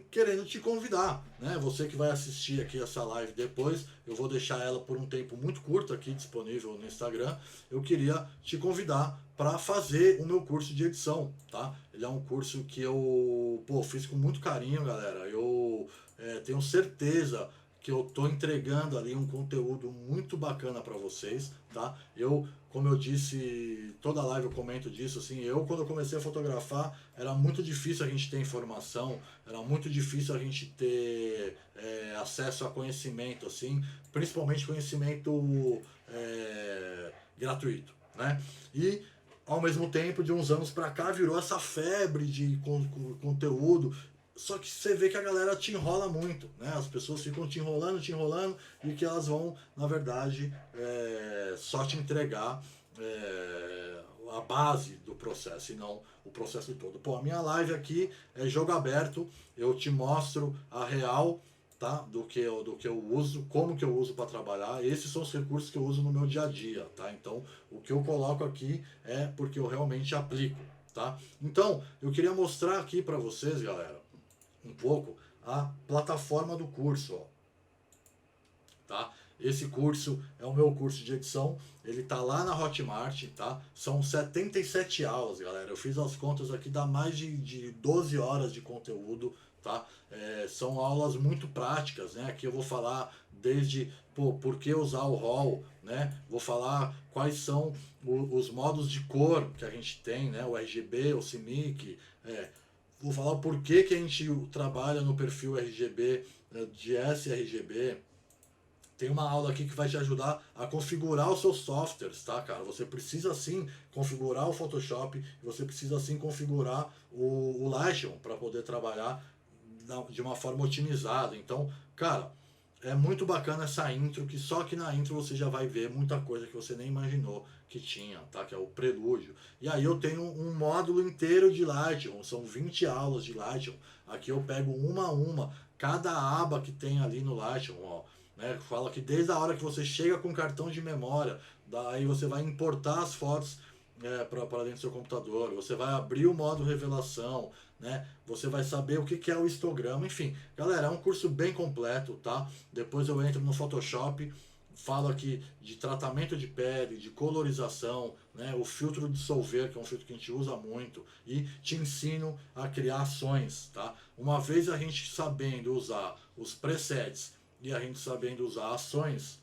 querendo te convidar, né? Você que vai assistir aqui essa live depois, eu vou deixar ela por um tempo muito curto aqui disponível no Instagram. Eu queria te convidar para fazer o meu curso de edição, tá? Ele é um curso que eu fiz com muito carinho, galera. Eu tenho certeza que eu tô entregando ali um conteúdo muito bacana para vocês, tá? Como eu disse, toda live eu comento disso, assim, quando eu comecei a fotografar, era muito difícil a gente ter informação, era muito difícil a gente ter acesso a conhecimento, assim, principalmente conhecimento gratuito, né? E ao mesmo tempo, de uns anos pra cá, virou essa febre de conteúdo. Só que você vê que a galera te enrola muito, né? As pessoas ficam te enrolando, e que elas vão, na verdade, só te entregar a base do processo e não o processo todo. Pô, a minha live aqui é jogo aberto, eu te mostro a real, tá? Do que eu uso, como que eu uso para trabalhar. Esses são os recursos que eu uso no meu dia a dia, tá? Então, o que eu coloco aqui é porque eu realmente aplico, tá? Então, eu queria mostrar aqui para vocês, galera, um pouco a plataforma do curso, ó, tá? Esse curso é o meu curso de edição, ele tá lá na Hotmart, tá? São 77 aulas, galera. Eu fiz as contas aqui, dá mais de 12 horas de conteúdo, tá? São aulas muito práticas, né? Aqui eu vou falar desde por que usar o RAW, né? Vou falar quais são os modos de cor que a gente tem, né? O RGB, o CMYK, vou falar por que a gente trabalha no perfil RGB, de sRGB. Tem uma aula aqui que vai te ajudar a configurar os seus softwares, tá, cara? Você precisa sim configurar o Photoshop, você precisa sim configurar o Lightroom para poder trabalhar de uma forma otimizada. Então, cara, é muito bacana essa intro, que só que na intro você já vai ver muita coisa que você nem imaginou que tinha, tá? Que é o prelúdio. E aí eu tenho um módulo inteiro de Lightroom, são 20 aulas de Lightroom. Aqui eu pego uma a uma, cada aba que tem ali no Lightroom, ó. Né? Fala que desde a hora que você chega com cartão de memória, daí você vai importar as fotos para dentro do seu computador, você vai abrir o modo revelação, né? Você vai saber o que é o histograma, enfim. Galera, é um curso bem completo, tá? Depois eu entro no Photoshop, falo aqui de tratamento de pele, de colorização, né? O filtro dissolver, que é um filtro que a gente usa muito, e te ensino a criar ações, tá? Uma vez a gente sabendo usar os presets e a gente sabendo usar ações,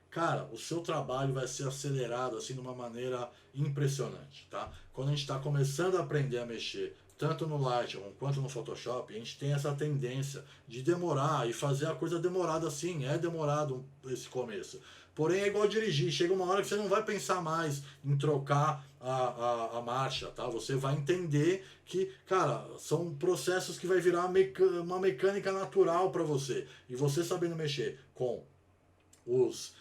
cara, o seu trabalho vai ser acelerado assim de uma maneira impressionante, tá? Quando a gente está começando a aprender a mexer tanto no Lightroom quanto no Photoshop, a gente tem essa tendência de demorar e fazer a coisa demorada assim, é demorado esse começo. Porém é igual dirigir, chega uma hora que você não vai pensar mais em trocar a marcha, tá? Você vai entender que, cara, são processos que vai virar uma mecânica natural para você. E você sabendo mexer com os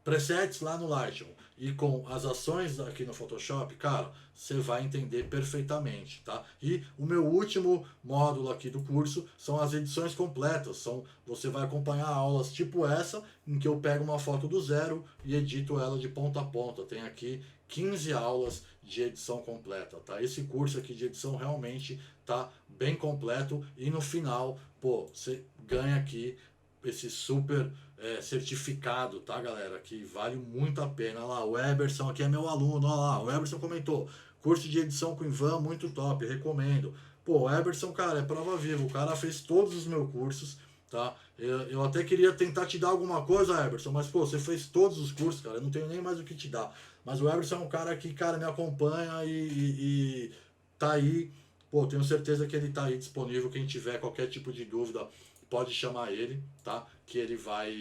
presets lá no Lightroom e com as ações aqui no Photoshop, cara, você vai entender perfeitamente, tá? E o meu último módulo aqui do curso são as edições completas, você vai acompanhar aulas tipo essa, em que eu pego uma foto do zero e edito ela de ponta a ponta. Tem aqui 15 aulas de edição completa, tá? Esse curso aqui de edição realmente tá bem completo e no final, você ganha aqui esse super certificado, tá, galera? Que vale muito a pena. Olha lá, o Eberson aqui é meu aluno, olha lá, o Eberson comentou, curso de edição com Ivan, muito top, recomendo. O Eberson, cara, é prova viva, o cara fez todos os meus cursos, tá? Eu até queria tentar te dar alguma coisa, Eberson, mas, você fez todos os cursos, cara, eu não tenho nem mais o que te dar. Mas o Eberson é um cara que, cara, me acompanha e tá aí pô, tenho certeza que ele está aí disponível. Quem tiver qualquer tipo de dúvida, pode chamar ele, tá? Que ele vai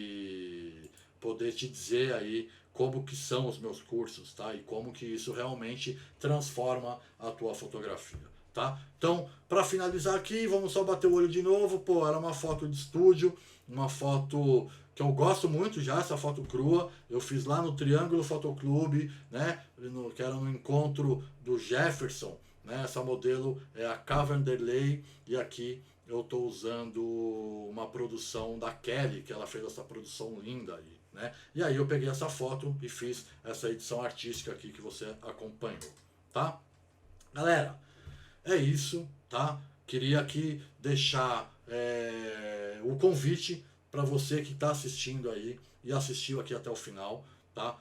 poder te dizer aí como que são os meus cursos, tá? E como que isso realmente transforma a tua fotografia, tá? Então, para finalizar aqui, vamos só bater o olho de novo. Pô, era uma foto de estúdio, uma foto que eu gosto muito já, essa foto crua. Eu fiz lá no Triângulo Fotoclube, né? Que era no encontro do Jefferson, né? Essa modelo é a Cavenderley, e aqui eu estou usando uma produção da Kelly, que ela fez essa produção linda aí, né? E aí eu peguei essa foto e fiz essa edição artística aqui que você acompanhou, tá? Galera, é isso, tá? Queria aqui deixar o convite para você que está assistindo aí e assistiu aqui até o final, tá?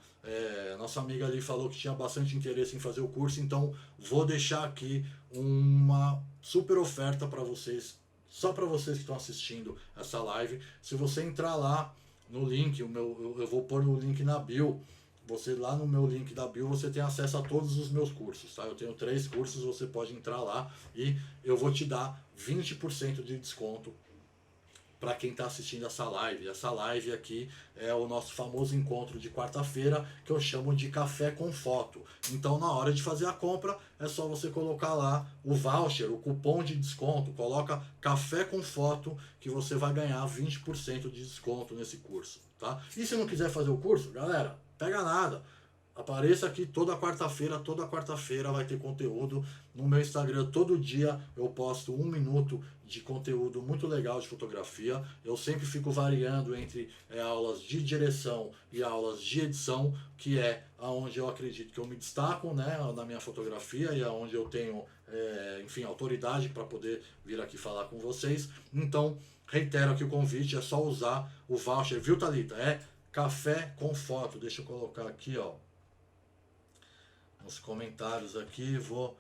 Nossa amiga ali falou que tinha bastante interesse em fazer o curso, então vou deixar aqui uma super oferta para vocês, só para vocês que estão assistindo essa live. Se você entrar lá no link, eu vou pôr o link na bio. Você lá no meu link da bio, você tem acesso a todos os meus cursos, tá? Eu tenho 3 cursos, você pode entrar lá e eu vou te dar 20% de desconto para quem está assistindo essa live. Essa live aqui é o nosso famoso encontro de quarta-feira, que eu chamo de café com foto. Então, na hora de fazer a compra, é só você colocar lá o voucher, o cupom de desconto, coloca café com foto, que você vai ganhar 20% de desconto nesse curso, tá? E se não quiser fazer o curso, galera, pega nada. Apareça aqui toda quarta-feira vai ter conteúdo no meu Instagram. Todo dia eu posto 1 minuto de conteúdo muito legal de fotografia. Eu sempre fico variando entre aulas de direção e aulas de edição, que é aonde eu acredito que eu me destaco, né, na minha fotografia, e aonde eu tenho, enfim, autoridade para poder vir aqui falar com vocês. Então, reitero aqui o convite, é só usar o voucher, viu, Thalita? É café com foto. Deixa eu colocar aqui, ó, nos comentários aqui, vou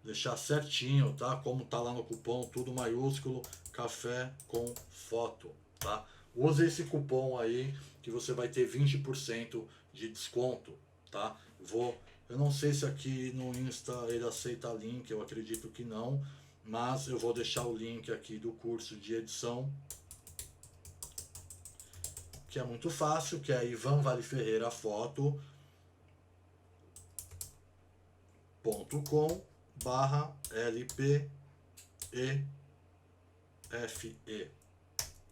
deixar certinho, tá? Como tá lá no cupom, tudo maiúsculo, café com foto, tá? Use esse cupom aí que você vai ter 20% de desconto, tá? Eu não sei se aqui no Insta ele aceita link, eu acredito que não, mas eu vou deixar o link aqui do curso de edição, que é muito fácil, que é Ivan Vale Ferreira Foto .com/LPEFE,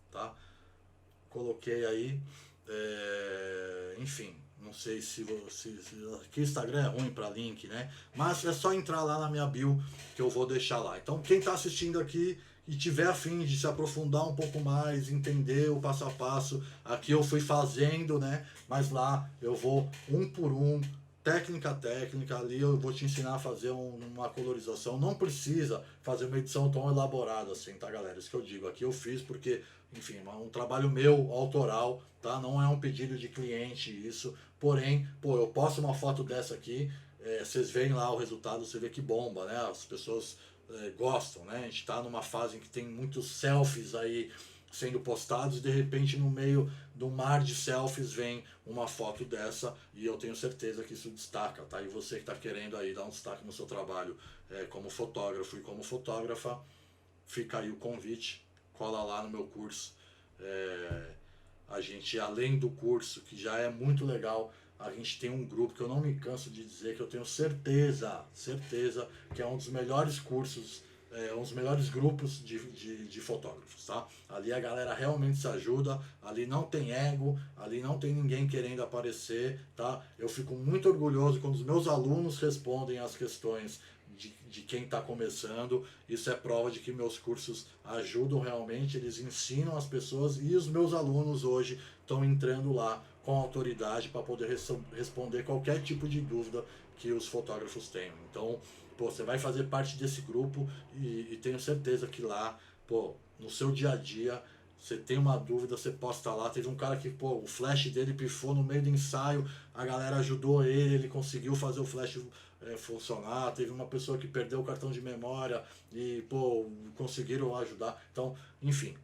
tá? Coloquei aí, enfim, não sei se aqui o Instagram é ruim para link, né? Mas é só entrar lá na minha bio que eu vou deixar lá. Então quem está assistindo aqui e tiver a fim de se aprofundar um pouco mais, entender o passo a passo, aqui eu fui fazendo, né? Mas lá eu vou um por um, técnica a técnica, ali eu vou te ensinar a fazer uma colorização. Não precisa fazer uma edição tão elaborada assim, tá, galera? Isso que eu digo. Aqui eu fiz porque, enfim, é um trabalho meu, autoral, tá? Não é um pedido de cliente isso. Porém, pô, eu posto uma foto dessa aqui, vocês veem lá o resultado, você vê que bomba, né? As pessoas gostam, né? A gente está numa fase em que tem muitos selfies aí sendo postados, e de repente no meio do mar de selfies vem uma foto dessa, e eu tenho certeza que isso destaca, tá? E você que está querendo aí dar um destaque no seu trabalho como fotógrafo e como fotógrafa, fica aí o convite, cola lá no meu curso. A gente, além do curso, que já é muito legal, a gente tem um grupo que eu não me canso de dizer, que eu tenho certeza que é um dos melhores cursos, um dos melhores grupos de fotógrafos, tá? Ali a galera realmente se ajuda, ali não tem ego, ali não tem ninguém querendo aparecer, tá? Eu fico muito orgulhoso quando os meus alunos respondem as questões de quem está começando. Isso é prova de que meus cursos ajudam realmente, eles ensinam as pessoas, e os meus alunos hoje estão entrando lá com autoridade para poder responder qualquer tipo de dúvida que os fotógrafos tenham. Então, pô, você vai fazer parte desse grupo, e tenho certeza que lá, pô, no seu dia a dia, você tem uma dúvida, você posta lá. Teve um cara que, pô, o flash dele pifou no meio do ensaio, a galera ajudou ele conseguiu fazer o flash funcionar. Teve uma pessoa que perdeu o cartão de memória e, pô, conseguiram ajudar. Então, enfim,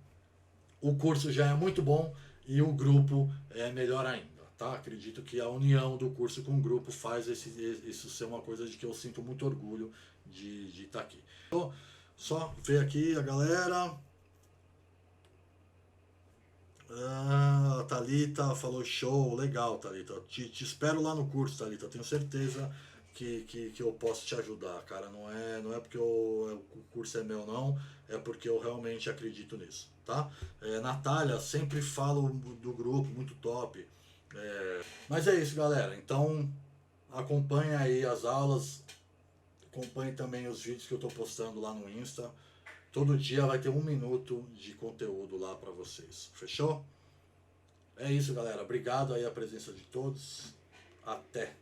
o curso já é muito bom e o grupo é melhor ainda. Tá? Acredito que a união do curso com o grupo faz isso ser uma coisa de que eu sinto muito orgulho de estar aqui. Então, Só ver aqui a galera. A Thalita falou show, legal, Thalita. Te espero lá no curso, Thalita. Tenho certeza que eu posso te ajudar, cara. Não é porque o curso é meu, não. É porque eu realmente acredito nisso, tá? Natália, sempre falo do grupo, muito top. Mas é isso, galera. Então, acompanhe aí as aulas. Acompanhe também os vídeos que eu estou postando lá no Insta. Todo dia vai ter 1 minuto de conteúdo lá para vocês. Fechou? É isso, galera. Obrigado aí a presença de todos. Até.